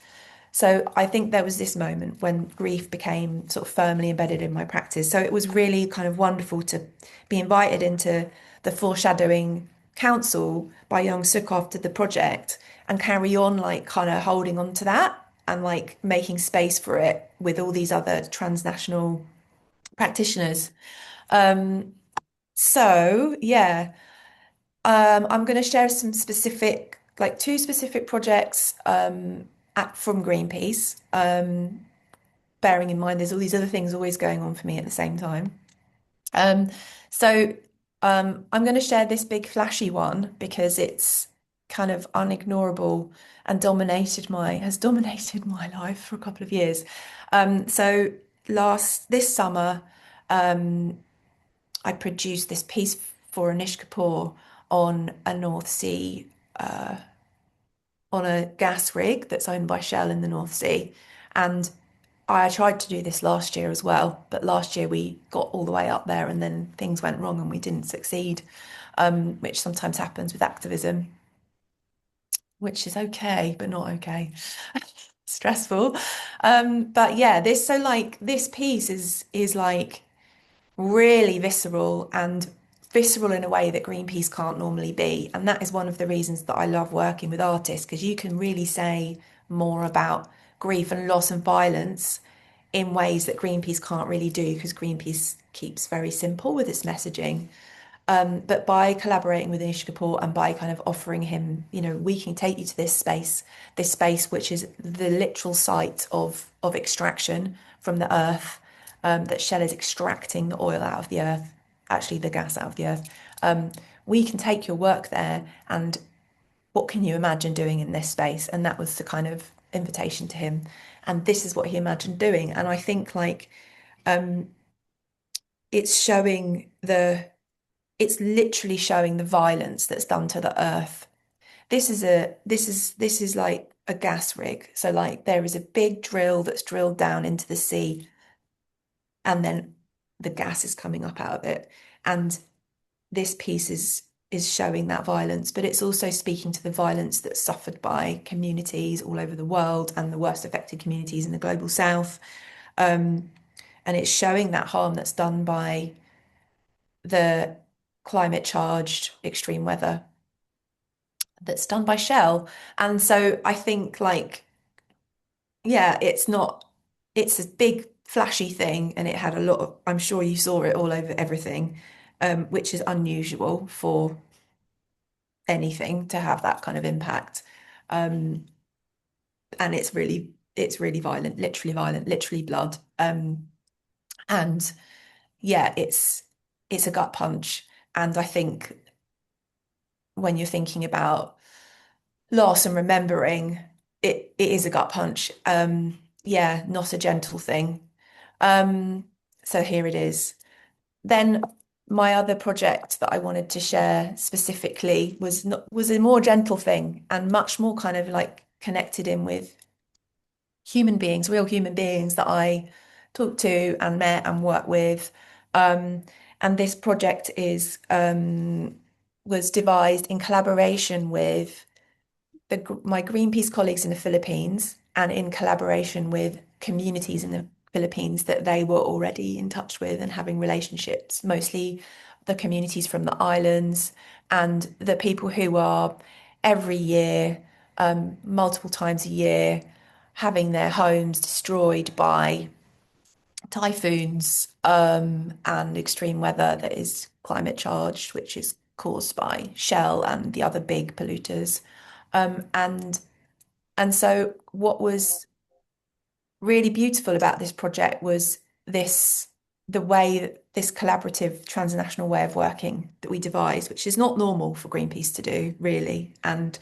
So I think there was this moment when grief became sort of firmly embedded in my practice. So it was really kind of wonderful to be invited into the foreshadowing council by Young Suk after the project and carry on like kind of holding on to that and like making space for it with all these other transnational practitioners. So yeah, I'm going to share some specific, like two specific projects from Greenpeace, bearing in mind there's all these other things always going on for me at the same time. Um, so I'm going to share this big flashy one because it's kind of unignorable and has dominated my life for a couple of years. So this summer, I produced this piece for Anish Kapoor on a North Sea, on a gas rig that's owned by Shell in the North Sea. And I tried to do this last year as well, but last year we got all the way up there and then things went wrong and we didn't succeed, which sometimes happens with activism, which is okay, but not okay. Stressful. But yeah, this piece is like really visceral and visceral in a way that Greenpeace can't normally be. And that is one of the reasons that I love working with artists, because you can really say more about grief and loss and violence in ways that Greenpeace can't really do, because Greenpeace keeps very simple with its messaging. But by collaborating with Anish Kapoor and by kind of offering him, we can take you to this space which is the literal site of extraction from the earth, that Shell is extracting the oil out of the earth, actually the gas out of the earth. We can take your work there, and what can you imagine doing in this space? And that was the kind of invitation to him. And this is what he imagined doing. And I think like it's literally showing the violence that's done to the earth. This is like a gas rig. So like there is a big drill that's drilled down into the sea, and then the gas is coming up out of it. And this piece is showing that violence, but it's also speaking to the violence that's suffered by communities all over the world and the worst affected communities in the global south. And it's showing that harm that's done by the climate charged extreme weather that's done by Shell. And so I think like, yeah, it's not it's a big flashy thing, and it had a lot of, I'm sure you saw it all over everything, which is unusual for anything to have that kind of impact. And it's really violent, literally blood. And yeah, it's a gut punch. And I think when you're thinking about loss and remembering, it is a gut punch. Yeah, not a gentle thing. So here it is. Then my other project that I wanted to share specifically was a more gentle thing and much more kind of like connected in with human beings, real human beings that I talked to and met and worked with. And this project was devised in collaboration with my Greenpeace colleagues in the Philippines and in collaboration with communities in the Philippines that they were already in touch with and having relationships, mostly the communities from the islands and the people who are every year, multiple times a year, having their homes destroyed by typhoons and extreme weather that is climate charged, which is caused by Shell and the other big polluters. Um, and and so what was really beautiful about this project was the way that this collaborative transnational way of working that we devised, which is not normal for Greenpeace to do, really. And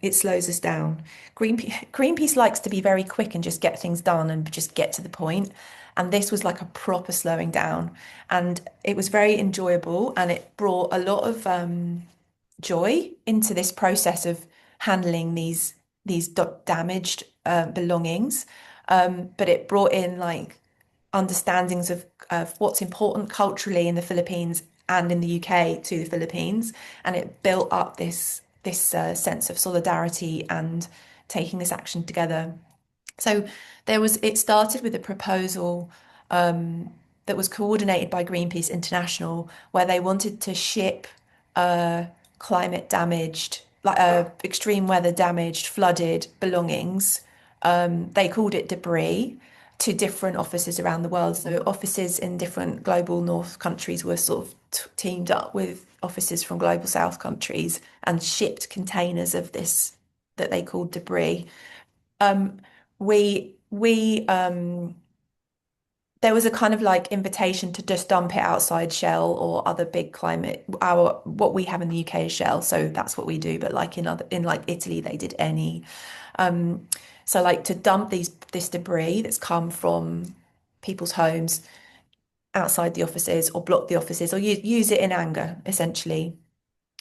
it slows us down. Greenpeace likes to be very quick and just get things done and just get to the point. And this was like a proper slowing down. And it was very enjoyable and it brought a lot of joy into this process of handling these damaged belongings. But it brought in like understandings of what's important culturally in the Philippines and in the UK to the Philippines, and it built up this sense of solidarity and taking this action together. So it started with a proposal that was coordinated by Greenpeace International, where they wanted to ship climate damaged, like extreme weather damaged, flooded belongings. They called it debris to different offices around the world. So offices in different global north countries were sort of teamed up with offices from global south countries and shipped containers of this that they called debris. We there was a kind of like invitation to just dump it outside Shell or other big climate. What we have in the UK is Shell, so that's what we do. But like in like Italy, they did any. Um, so like to dump this debris that's come from people's homes outside the offices or block the offices or use it in anger, essentially.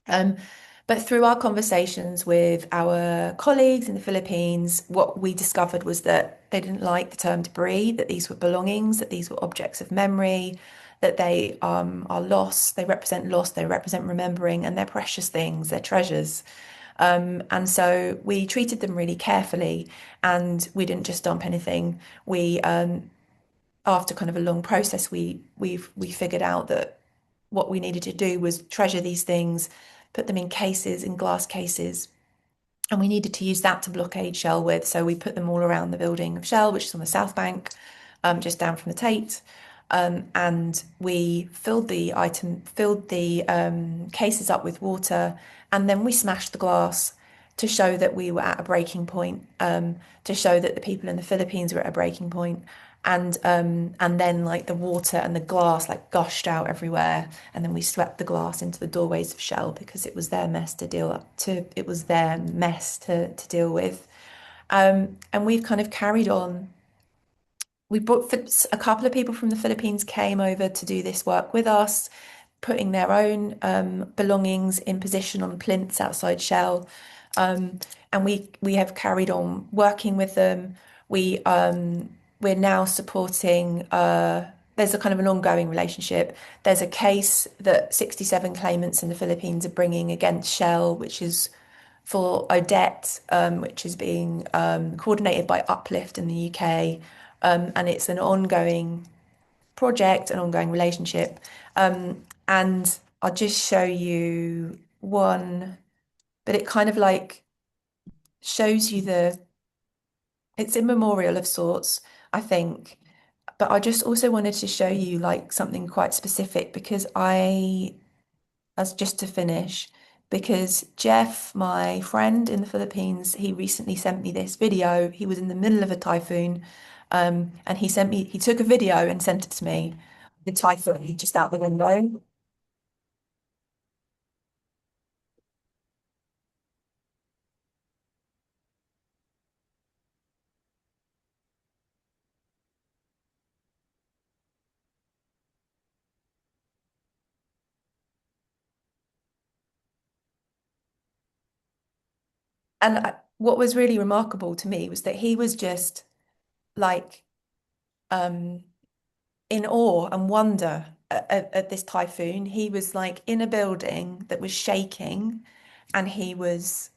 Um, but through our conversations with our colleagues in the Philippines, what we discovered was that they didn't like the term debris, that these were belongings, that these were objects of memory, that they are lost, they represent remembering, and they're precious things, they're treasures. And so we treated them really carefully, and we didn't just dump anything. We after kind of a long process, we figured out that what we needed to do was treasure these things, put them in cases, in glass cases, and we needed to use that to blockade Shell with. So we put them all around the building of Shell, which is on the South Bank, just down from the Tate. And we filled the cases up with water, and then we smashed the glass to show that we were at a breaking point, to show that the people in the Philippines were at a breaking point. And then like the water and the glass like gushed out everywhere, and then we swept the glass into the doorways of Shell because it was their mess to deal with. And we've kind of carried on. We brought a couple of people from the Philippines came over to do this work with us, putting their own belongings in position on plinths outside Shell. And we have carried on working with them. We're now supporting. There's a kind of an ongoing relationship. There's a case that 67 claimants in the Philippines are bringing against Shell, which is for Odette, which is being coordinated by Uplift in the UK. And it's an ongoing project, an ongoing relationship. And I'll just show you one, but it kind of like shows you it's a memorial of sorts I think. But I just also wanted to show you like something quite specific because as just to finish, because Jeff, my friend in the Philippines, he recently sent me this video. He was in the middle of a typhoon, and he took a video and sent it to me. The typhoon just out the window. And what was really remarkable to me was that he was just like in awe and wonder at this typhoon. He was like in a building that was shaking, and he was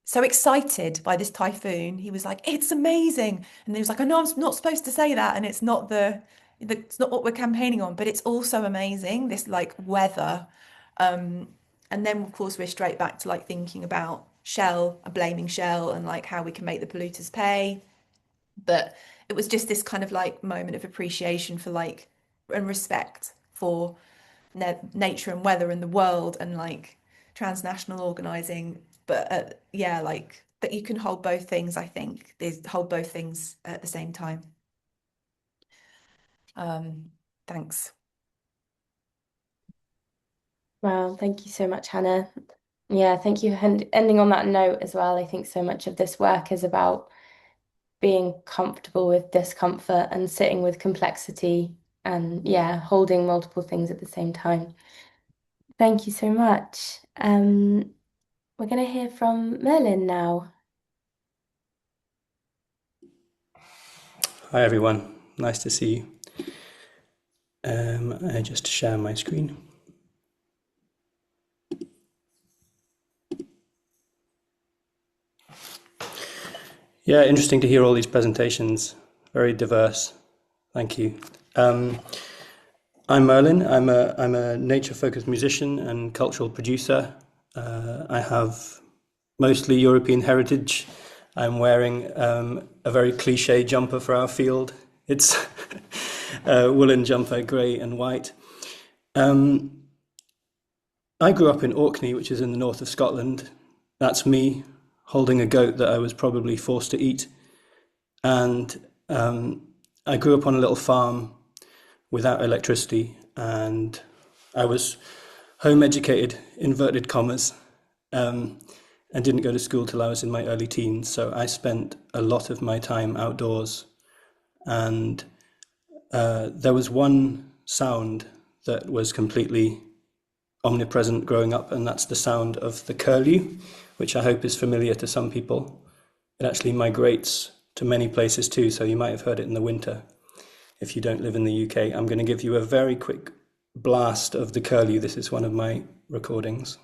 so excited by this typhoon. He was like, "It's amazing," and he was like, "I know I'm not supposed to say that, and it's not what we're campaigning on, but it's also amazing. This like weather." And then of course we're straight back to like thinking about Shell and blaming Shell and like how we can make the polluters pay. But it was just this kind of like moment of appreciation for like and respect for nature and weather and the world and like transnational organizing. But yeah, like that you can hold both things, I think. They hold both things at the same time. Thanks. Well, thank you so much, Hannah. Yeah, thank you. And ending on that note as well, I think so much of this work is about being comfortable with discomfort and sitting with complexity and, yeah, holding multiple things at the same time. Thank you so much. We're going to hear from Merlin now. Hi everyone, nice to see you. I just share my screen. Yeah, interesting to hear all these presentations, very diverse. Thank you. I'm Merlin. I'm a nature-focused musician and cultural producer. I have mostly European heritage. I'm wearing a very cliche jumper for our field. It's a woolen jumper, grey and white. I grew up in Orkney, which is in the north of Scotland. That's me holding a goat that I was probably forced to eat. And I grew up on a little farm without electricity, and I was home educated, inverted commas, and didn't go to school till I was in my early teens. So I spent a lot of my time outdoors, and there was one sound that was completely omnipresent growing up, and that's the sound of the curlew, which I hope is familiar to some people. It actually migrates to many places too, so you might have heard it in the winter. If you don't live in the UK, I'm going to give you a very quick blast of the curlew. This is one of my recordings.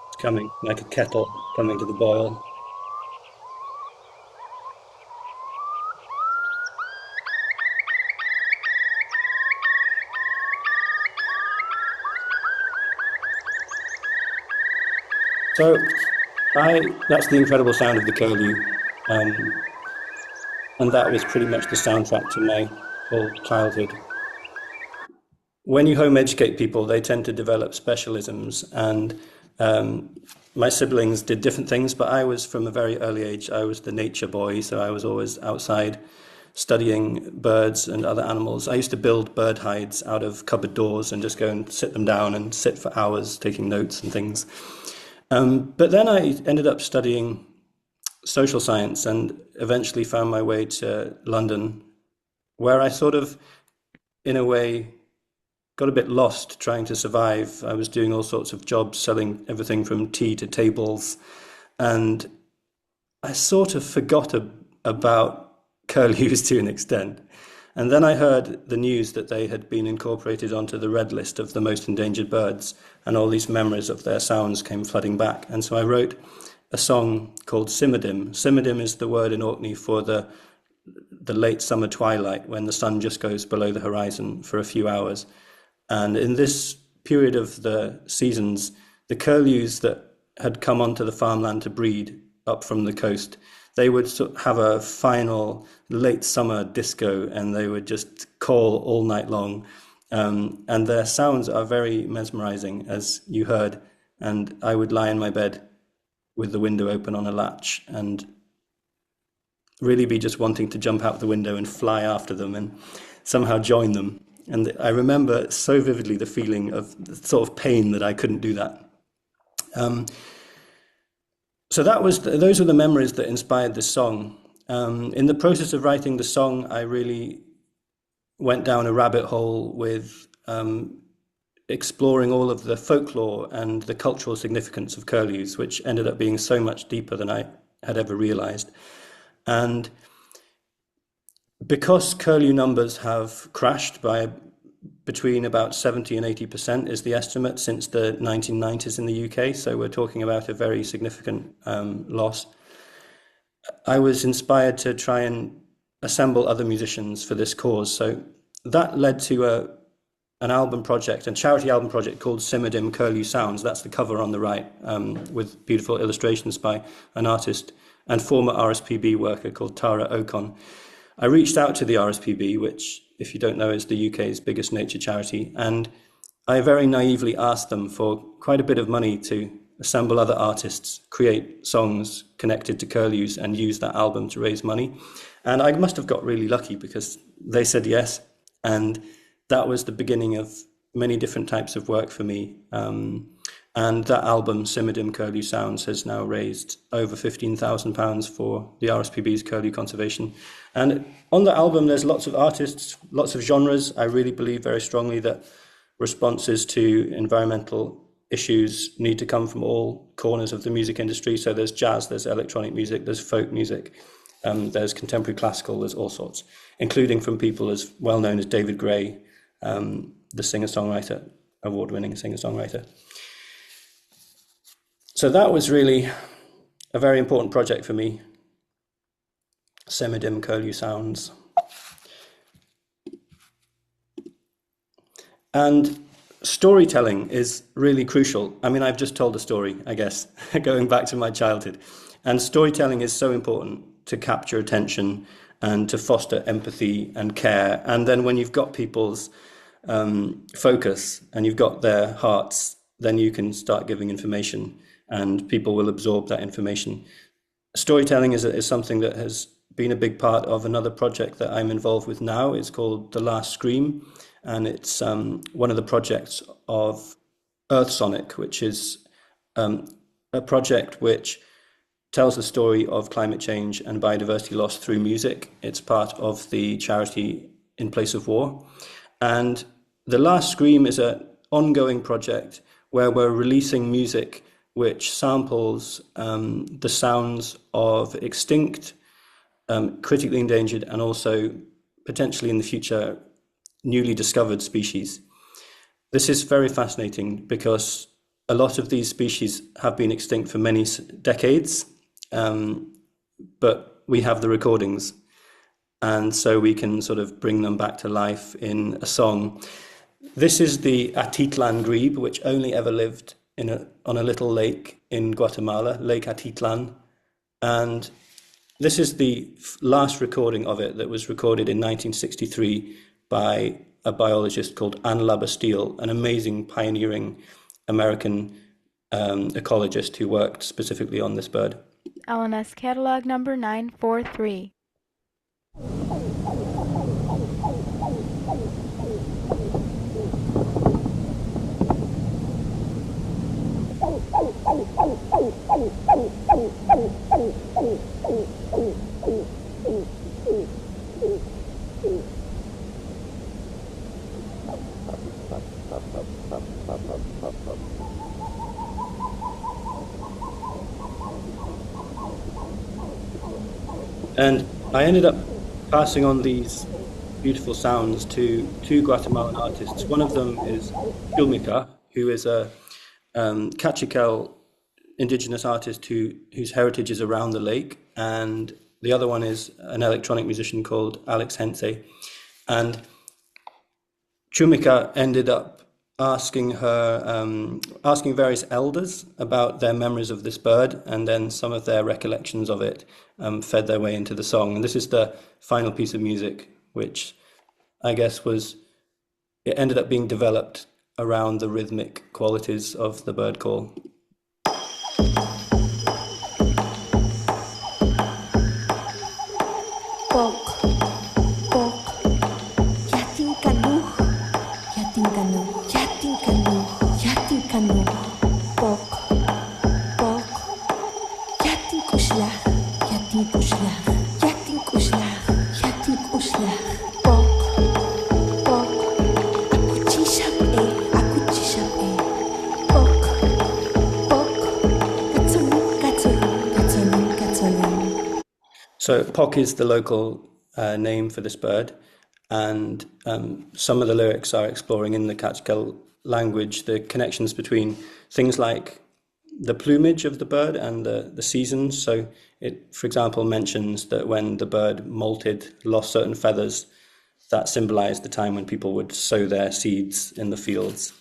It's coming like a kettle coming to the boil. So that's the incredible sound of the curlew, and that was pretty much the soundtrack to my whole childhood. When you home educate people, they tend to develop specialisms, and my siblings did different things, but I was, from a very early age, I was the nature boy, so I was always outside studying birds and other animals. I used to build bird hides out of cupboard doors and just go and sit them down and sit for hours taking notes and things. But then I ended up studying social science and eventually found my way to London, where I sort of, in a way, got a bit lost trying to survive. I was doing all sorts of jobs, selling everything from tea to tables, and I sort of forgot about curlews to an extent. And then I heard the news that they had been incorporated onto the red list of the most endangered birds, and all these memories of their sounds came flooding back. And so I wrote a song called Simadim. Simadim is the word in Orkney for the late summer twilight when the sun just goes below the horizon for a few hours. And in this period of the seasons, the curlews that had come onto the farmland to breed up from the coast, they would have a final late summer disco, and they would just call all night long. And their sounds are very mesmerizing, as you heard. And I would lie in my bed with the window open on a latch and really be just wanting to jump out the window and fly after them and somehow join them. And I remember so vividly the feeling of the sort of pain that I couldn't do that. So those were the memories that inspired this song. In the process of writing the song, I really went down a rabbit hole with exploring all of the folklore and the cultural significance of curlews, which ended up being so much deeper than I had ever realized. And because curlew numbers have crashed by between about 70 and 80% is the estimate since the 1990s in the UK, so we're talking about a very significant loss, I was inspired to try and assemble other musicians for this cause. So that led to an album project, a charity album project called Simadim Curlew Sounds. That's the cover on the right, with beautiful illustrations by an artist and former RSPB worker called Tara Okon. I reached out to the RSPB, which, if you don't know, is the UK's biggest nature charity, and I very naively asked them for quite a bit of money to assemble other artists, create songs connected to curlews, and use that album to raise money. And I must have got really lucky because they said yes, and that was the beginning of many different types of work for me. And that album, Simadim Curlew Sounds, has now raised over £15,000 for the RSPB's curlew conservation. And on the album, there's lots of artists, lots of genres. I really believe very strongly that responses to environmental issues need to come from all corners of the music industry. So there's jazz, there's electronic music, there's folk music, there's contemporary classical, there's all sorts, including from people as well known as David Gray, the singer-songwriter, award-winning singer-songwriter. So that was really a very important project for me, Simadim Curlew Sounds. And storytelling is really crucial. I mean, I've just told a story, I guess, going back to my childhood. And storytelling is so important to capture attention and to foster empathy and care. And then when you've got people's focus and you've got their hearts, then you can start giving information and people will absorb that information. Storytelling is something that has been a big part of another project that I'm involved with now. It's called The Last Scream, and it's one of the projects of Earth Sonic, which is a project which tells the story of climate change and biodiversity loss through music. It's part of the charity In Place of War. And The Last Scream is an ongoing project where we're releasing music which samples the sounds of extinct, critically endangered, and also potentially in the future, newly discovered species. This is very fascinating because a lot of these species have been extinct for many decades, but we have the recordings. And so we can sort of bring them back to life in a song. This is the Atitlan grebe, which only ever lived on a little lake in Guatemala, Lake Atitlan. And this is the last recording of it that was recorded in 1963 by a biologist called Anne Labastille, an amazing pioneering American ecologist who worked specifically on this bird. LNS catalog number 943. And I ended up passing on these beautiful sounds to two Guatemalan artists. One of them is Chulmica, who is a Cachiquel indigenous artist whose heritage is around the lake, and the other one is an electronic musician called Alex Hense. And Chumika ended up asking various elders about their memories of this bird, and then some of their recollections of it fed their way into the song. And this is the final piece of music, which I guess it ended up being developed around the rhythmic qualities of the bird call. So Pok is the local name for this bird, and some of the lyrics are exploring in the Kachkel language the connections between things like the plumage of the bird and the seasons. So it, for example, mentions that when the bird molted, lost certain feathers, that symbolized the time when people would sow their seeds in the fields.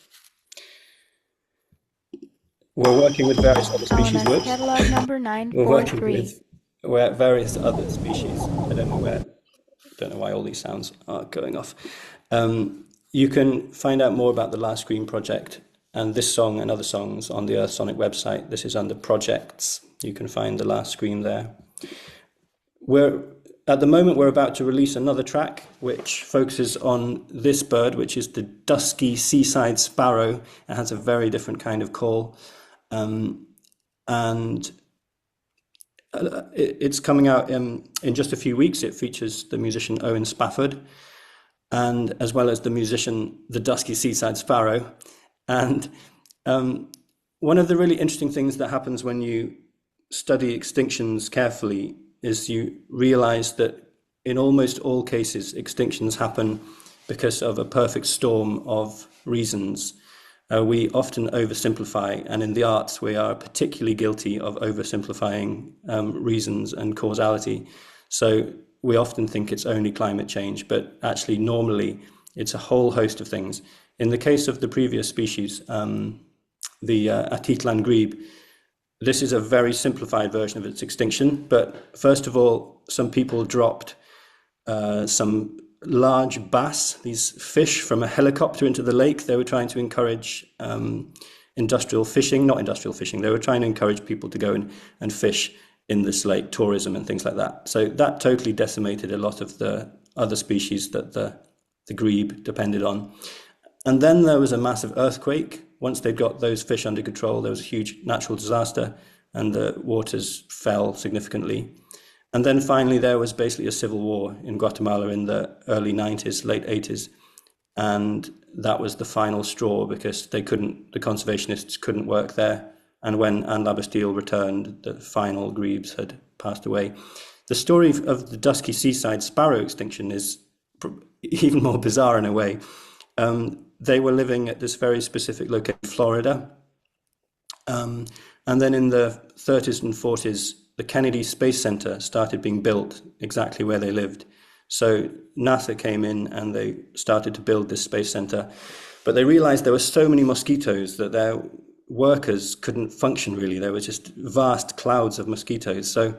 We're working with various other species. LMS catalog number We're working 943. with various other species. I don't know why all these sounds are going off. You can find out more about the Last Green project and this song and other songs on the Earth Sonic website. This is under projects. You can find the Last Scream there. At the moment, we're about to release another track which focuses on this bird, which is the dusky seaside sparrow. It has a very different kind of call. And it's coming out in just a few weeks. It features the musician Owen Spafford, and as well as the musician, the dusky seaside sparrow. And one of the really interesting things that happens when you study extinctions carefully is you realize that in almost all cases, extinctions happen because of a perfect storm of reasons. We often oversimplify, and in the arts, we are particularly guilty of oversimplifying reasons and causality. So we often think it's only climate change, but actually normally it's a whole host of things. In the case of the previous species, the Atitlan grebe, this is a very simplified version of its extinction. But first of all, some people dropped some large bass, these fish, from a helicopter into the lake. They were trying to encourage industrial fishing, not industrial fishing. They were trying to encourage people to go and fish in this lake, tourism and things like that. So that totally decimated a lot of the other species that the grebe depended on. And then there was a massive earthquake. Once they'd got those fish under control, there was a huge natural disaster and the waters fell significantly. And then finally, there was basically a civil war in Guatemala in the early 90s, late 80s. And that was the final straw because the conservationists couldn't work there. And when Anne Labastille returned, the final grebes had passed away. The story of the dusky seaside sparrow extinction is even more bizarre in a way. They were living at this very specific location in Florida. And then in the 30s and 40s, the Kennedy Space Center started being built exactly where they lived. So NASA came in and they started to build this space center. But they realized there were so many mosquitoes that their workers couldn't function really. There were just vast clouds of mosquitoes. So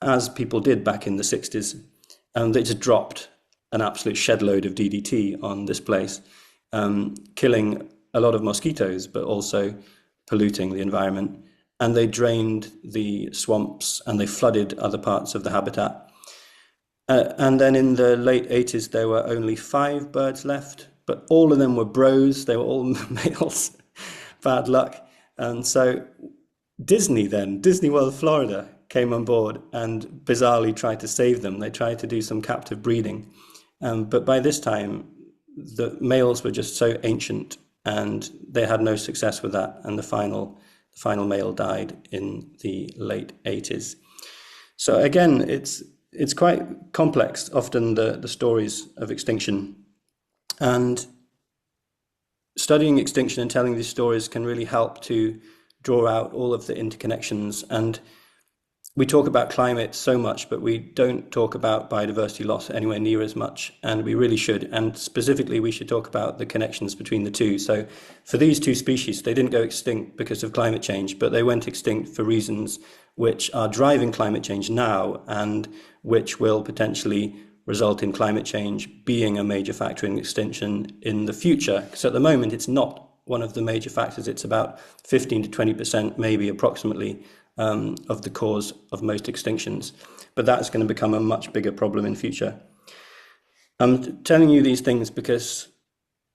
as people did back in the 60s, they just dropped an absolute shed load of DDT on this place, killing a lot of mosquitoes, but also polluting the environment. And they drained the swamps and they flooded other parts of the habitat. And then in the late 80s, there were only 5 birds left, but all of them were bros. They were all males. Bad luck. And so Disney World Florida came on board and bizarrely tried to save them. They tried to do some captive breeding. But by this time, the males were just so ancient and they had no success with that. And the final male died in the late 80s. So again, it's quite complex, often the stories of extinction. And studying extinction and telling these stories can really help to draw out all of the interconnections. And we talk about climate so much, but we don't talk about biodiversity loss anywhere near as much, and we really should. And specifically, we should talk about the connections between the two. So for these two species, they didn't go extinct because of climate change, but they went extinct for reasons which are driving climate change now, and which will potentially result in climate change being a major factor in extinction in the future. Because at the moment, it's not one of the major factors. It's about 15 to 20%, maybe approximately, of the cause of most extinctions. But that's going to become a much bigger problem in future. I'm telling you these things because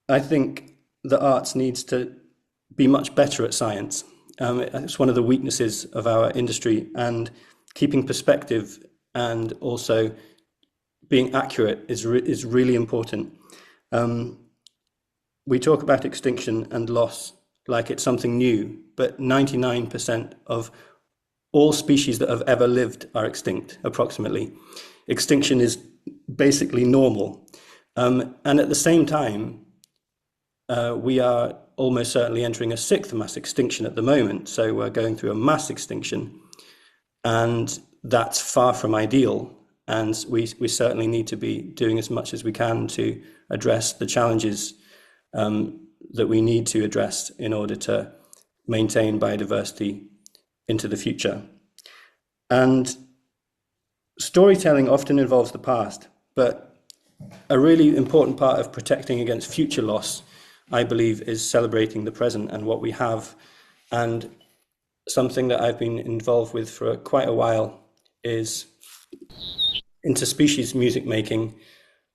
I think the arts needs to be much better at science. It's one of the weaknesses of our industry, and keeping perspective and also being accurate is really important. We talk about extinction and loss like it's something new, but 99% of all species that have ever lived are extinct, approximately. Extinction is basically normal. And at the same time, we are almost certainly entering a sixth mass extinction at the moment. So we're going through a mass extinction, and that's far from ideal. And we certainly need to be doing as much as we can to address the challenges that we need to address in order to maintain biodiversity into the future. And storytelling often involves the past, but a really important part of protecting against future loss, I believe, is celebrating the present and what we have. And something that I've been involved with for quite a while is interspecies music making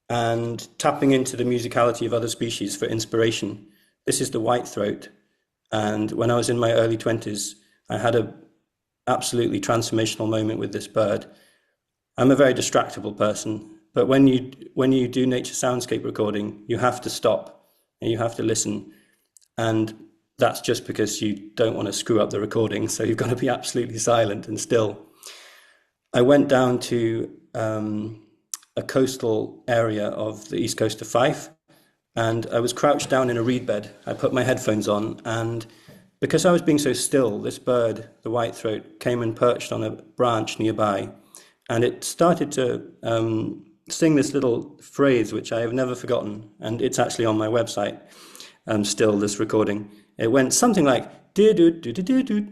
and tapping into the musicality of other species for inspiration. This is the whitethroat. And when I was in my early 20s, I had a absolutely transformational moment with this bird. I'm a very distractible person, but when you do nature soundscape recording, you have to stop and you have to listen. And that's just because you don't want to screw up the recording, so you've got to be absolutely silent and still. I went down to a coastal area of the east coast of Fife, and I was crouched down in a reed bed. I put my headphones on, and because I was being so still, this bird, the whitethroat, came and perched on a branch nearby, and it started to sing this little phrase which I have never forgotten, and it's actually on my website still, this recording. It went something like "doo-doo-doo-doo-doo,"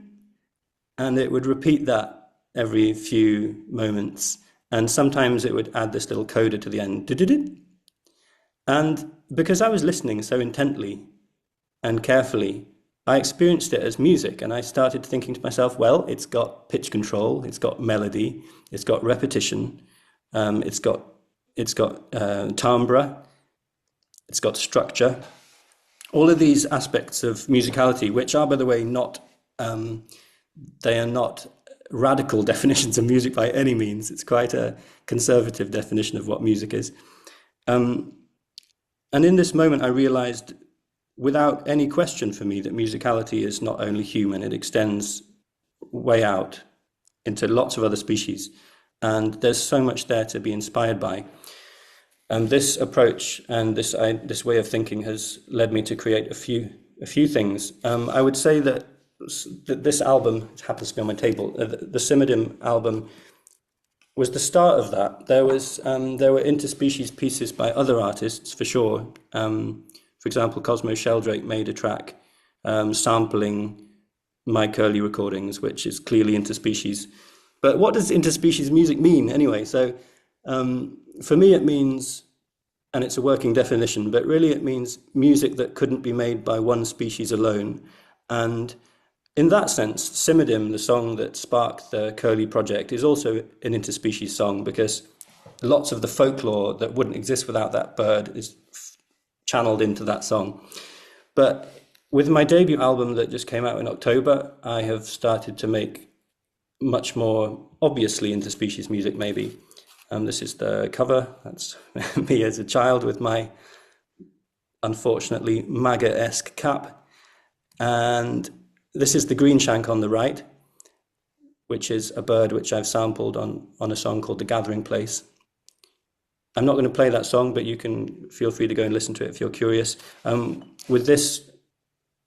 and it would repeat that every few moments, and sometimes it would add this little coda to the end, "doo-doo-doo." And because I was listening so intently and carefully, I experienced it as music, and I started thinking to myself, well, it's got pitch control, it's got melody, it's got repetition, it's got timbre, it's got structure. All of these aspects of musicality, which are, by the way, they are not radical definitions of music by any means. It's quite a conservative definition of what music is. And in this moment, I realized, without any question for me, that musicality is not only human, it extends way out into lots of other species. And there's so much there to be inspired by. And this approach and this way of thinking has led me to create a few things. I would say that this album, it happens to be on my table, the Simidim album, was the start of that. There were interspecies pieces by other artists, for sure. For example, Cosmo Sheldrake made a track sampling my Curly recordings, which is clearly interspecies. But what does interspecies music mean anyway? So for me, it means, and it's a working definition, but really it means music that couldn't be made by one species alone. And in that sense, Simidim, the song that sparked the Curly project, is also an interspecies song, because lots of the folklore that wouldn't exist without that bird is channeled into that song. But with my debut album that just came out in October, I have started to make much more obviously interspecies music, maybe. This is the cover. That's me as a child with my unfortunately MAGA-esque cap. And this is the green shank on the right, which is a bird which I've sampled on a song called The Gathering Place. I'm not going to play that song, but you can feel free to go and listen to it if you're curious. With this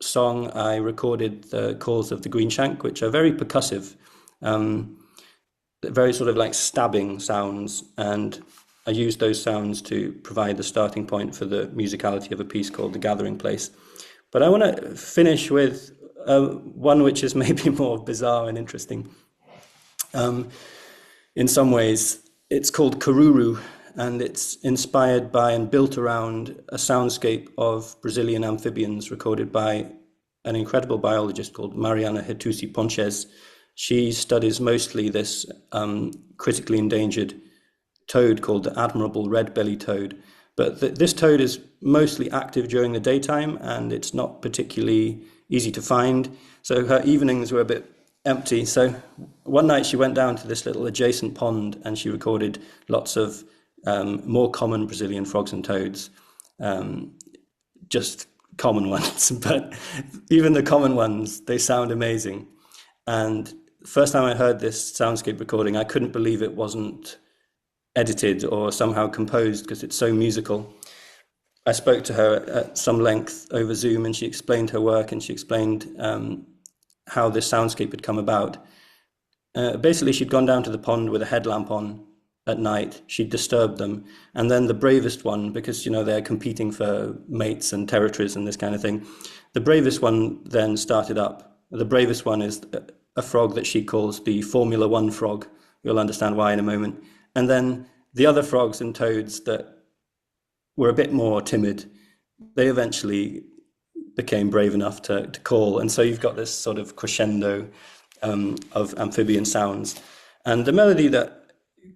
song, I recorded the calls of the greenshank, which are very percussive, very sort of like stabbing sounds, and I used those sounds to provide the starting point for the musicality of a piece called The Gathering Place. But I want to finish with one which is maybe more bizarre and interesting. In some ways, it's called Karuru, and it's inspired by and built around a soundscape of Brazilian amphibians recorded by an incredible biologist called Mariana Hetusi Ponches. She studies mostly this critically endangered toad called the admirable red-bellied toad. But this toad is mostly active during the daytime, and it's not particularly easy to find. So her evenings were a bit empty. So one night she went down to this little adjacent pond and she recorded lots of more common Brazilian frogs and toads, just common ones. But even the common ones, they sound amazing. And the first time I heard this soundscape recording, I couldn't believe it wasn't edited or somehow composed because it's so musical. I spoke to her at some length over Zoom and she explained her work and she explained how this soundscape had come about. Basically, she'd gone down to the pond with a headlamp on at night. She'd disturbed them. And then the bravest one, because, you know, they're competing for mates and territories and this kind of thing, the bravest one then started up. The bravest one is a frog that she calls the Formula One frog. You'll understand why in a moment. And then the other frogs and toads that were a bit more timid, they eventually became brave enough to call. And so you've got this sort of crescendo of amphibian sounds. And the melody that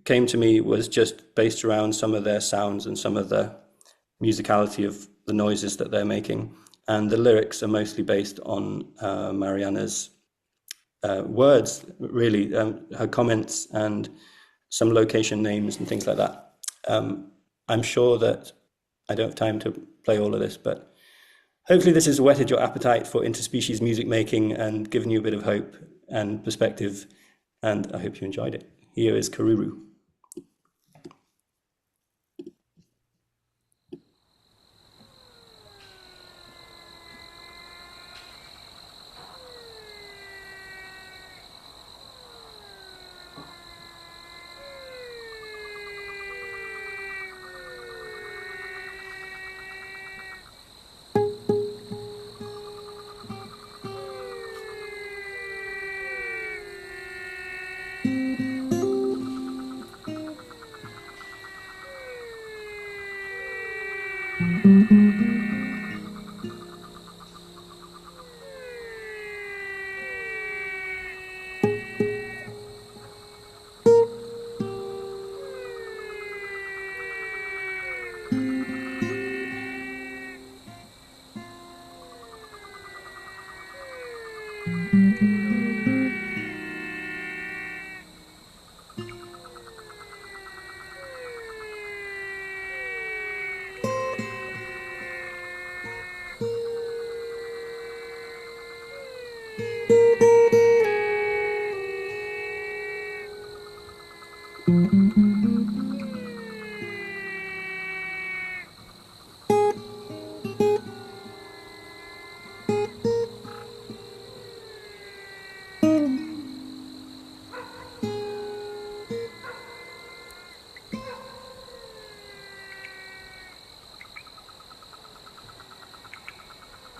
came to me was just based around some of their sounds and some of the musicality of the noises that they're making. And the lyrics are mostly based on Mariana's words, really, her comments and some location names and things like that. I'm sure that I don't have time to play all of this, but hopefully this has whetted your appetite for interspecies music making and given you a bit of hope and perspective, and I hope you enjoyed it. Here is Karuru.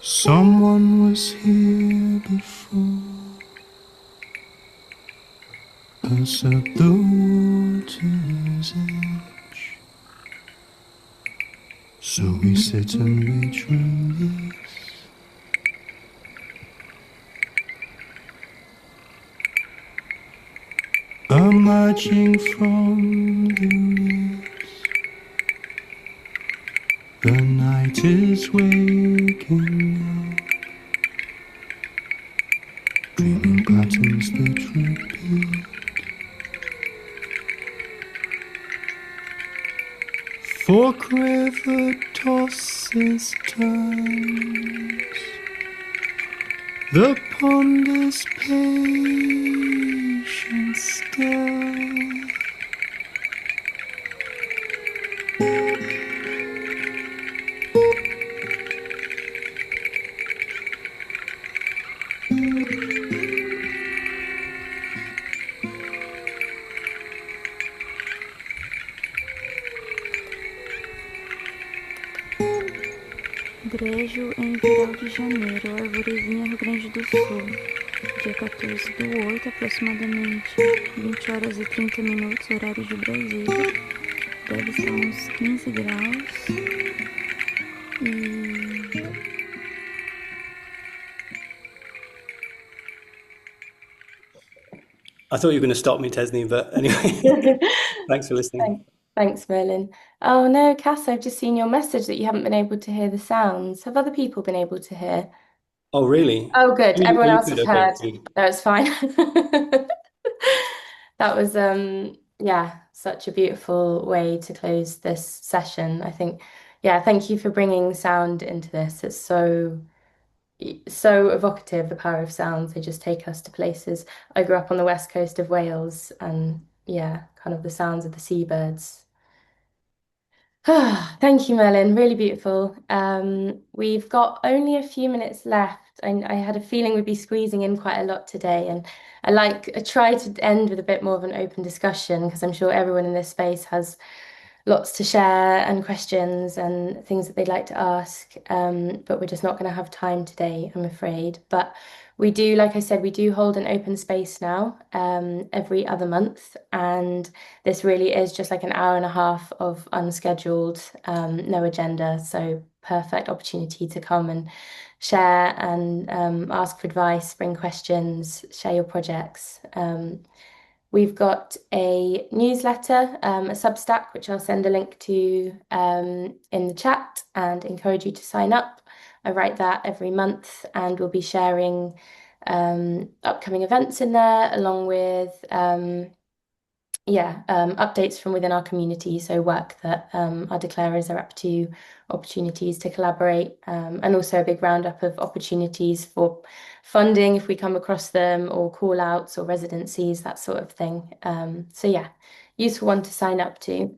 Someone was here before us at the water's edge, so we sit and wait release. Emerging from the reefs, the night is waking up, dreaming patterns that repeat. Fork river tosses turns, the pond is patient still. Brejo, em Viral de Janeiro, Arvorezinha, Rio Grande do Sul. Dia 14/8, aproximadamente 20 horas e 30 minutos, horário de Brasília. Deve estar uns 15 graus. E I thought you were going to stop me, Tesney, but anyway, thanks for listening. Thanks, Merlin. Oh no, Cass, I've just seen your message that you haven't been able to hear the sounds. Have other people been able to hear? Oh, really? Oh, good. Everyone You else could, has okay, heard. good. No, it's fine. That was yeah, such a beautiful way to close this session. I think, yeah, thank you for bringing sound into this. It's so evocative, the power of sounds. They just take us to places. I grew up on the west coast of Wales, and yeah, kind of the sounds of the seabirds. Thank you, Merlin. Really beautiful. We've got only a few minutes left. I had a feeling we'd be squeezing in quite a lot today, and I try to end with a bit more of an open discussion because I'm sure everyone in this space has lots to share and questions and things that they'd like to ask. But we're just not going to have time today, I'm afraid. But we do, like I said, we do hold an open space now, every other month. And this really is just like an hour and a half of unscheduled, no agenda. So perfect opportunity to come and share and ask for advice, bring questions, share your projects. We've got a newsletter, a Substack, which I'll send a link to in the chat and encourage you to sign up. I write that every month and we'll be sharing upcoming events in there along with updates from within our community. So work that our declarers are up to, opportunities to collaborate, and also a big roundup of opportunities for funding if we come across them, or call outs or residencies, that sort of thing. So yeah, useful one to sign up to.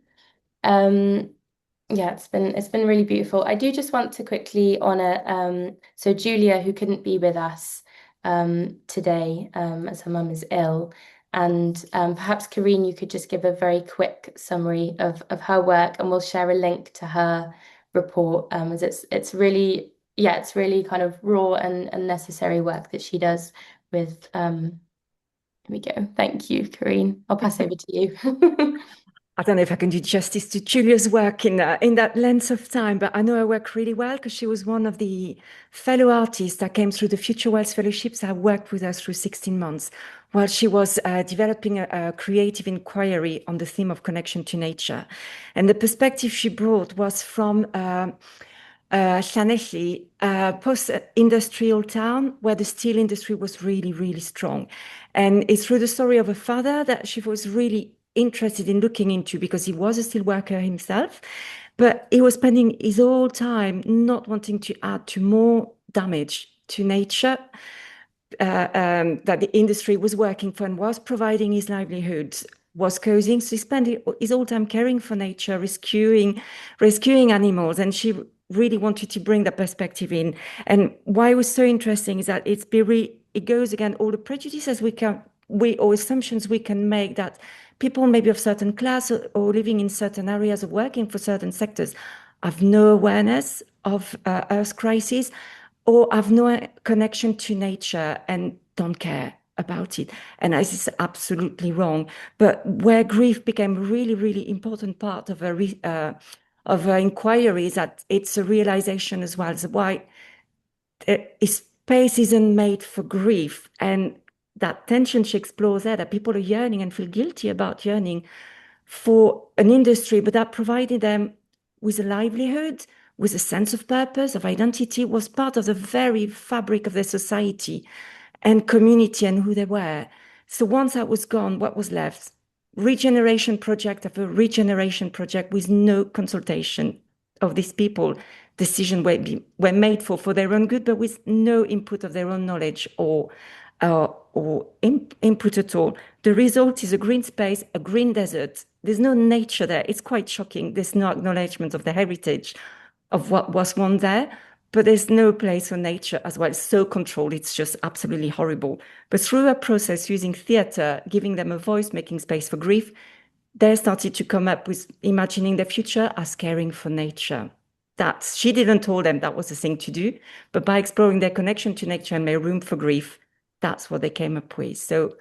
Yeah, it's been really beautiful. I do just want to quickly honor so Julia, who couldn't be with us today as her mum is ill. And perhaps Karine, you could just give a very quick summary of her work, and we'll share a link to her report, as it's really, yeah, it's really kind of raw and necessary work that she does with here we go. Thank you, Karine. I'll pass over to you. I don't know if I can do justice to Julia's work in that length of time, but I know her work really well because she was one of the fellow artists that came through the Future Worlds Fellowships. I worked with her through 16 months while she was developing a creative inquiry on the theme of connection to nature. And the perspective she brought was from Llanelli, a post-industrial town where the steel industry was really, really strong. And it's through the story of a father that she was really interested in looking into, because he was a steel worker himself, but he was spending his whole time not wanting to add to more damage to nature that the industry was working for and was providing his livelihood was causing. So he spent his whole time caring for nature, rescuing animals, and she really wanted to bring that perspective in. And why it was so interesting is that it goes again all the prejudices or assumptions we can make that people maybe of certain class or living in certain areas or working for certain sectors have no awareness of Earth crisis or have no connection to nature and don't care about it. And this is absolutely wrong. But where grief became a really, really important part of her inquiry is that it's a realization as well as why space isn't made for grief. And that tension she explores there, that people are yearning and feel guilty about yearning for an industry, but that provided them with a livelihood, with a sense of purpose, of identity, was part of the very fabric of their society and community and who they were. So once that was gone, what was left? Regeneration project after regeneration project with no consultation of these people. Decisions were made for their own good, but with no input of their own knowledge or input at all. The result is a green space, a green desert. There's no nature there. It's quite shocking. There's no acknowledgement of the heritage of what was once there, but there's no place for nature as well. It's so controlled. It's just absolutely horrible. But through a process using theatre, giving them a voice, making space for grief, they started to come up with imagining the future as caring for nature. that she didn't tell them that was the thing to do, but by exploring their connection to nature and made room for grief, that's what they came up with. So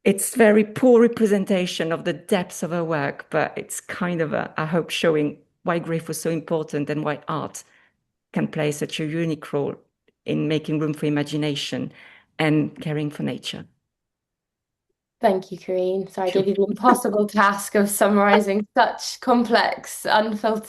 it's very poor representation of the depths of her work, but it's kind of, I hope, showing why grief was so important and why art can play such a unique role in making room for imagination and caring for nature. Thank you, Corinne. So I gave you the impossible task of summarizing such complex, unfiltered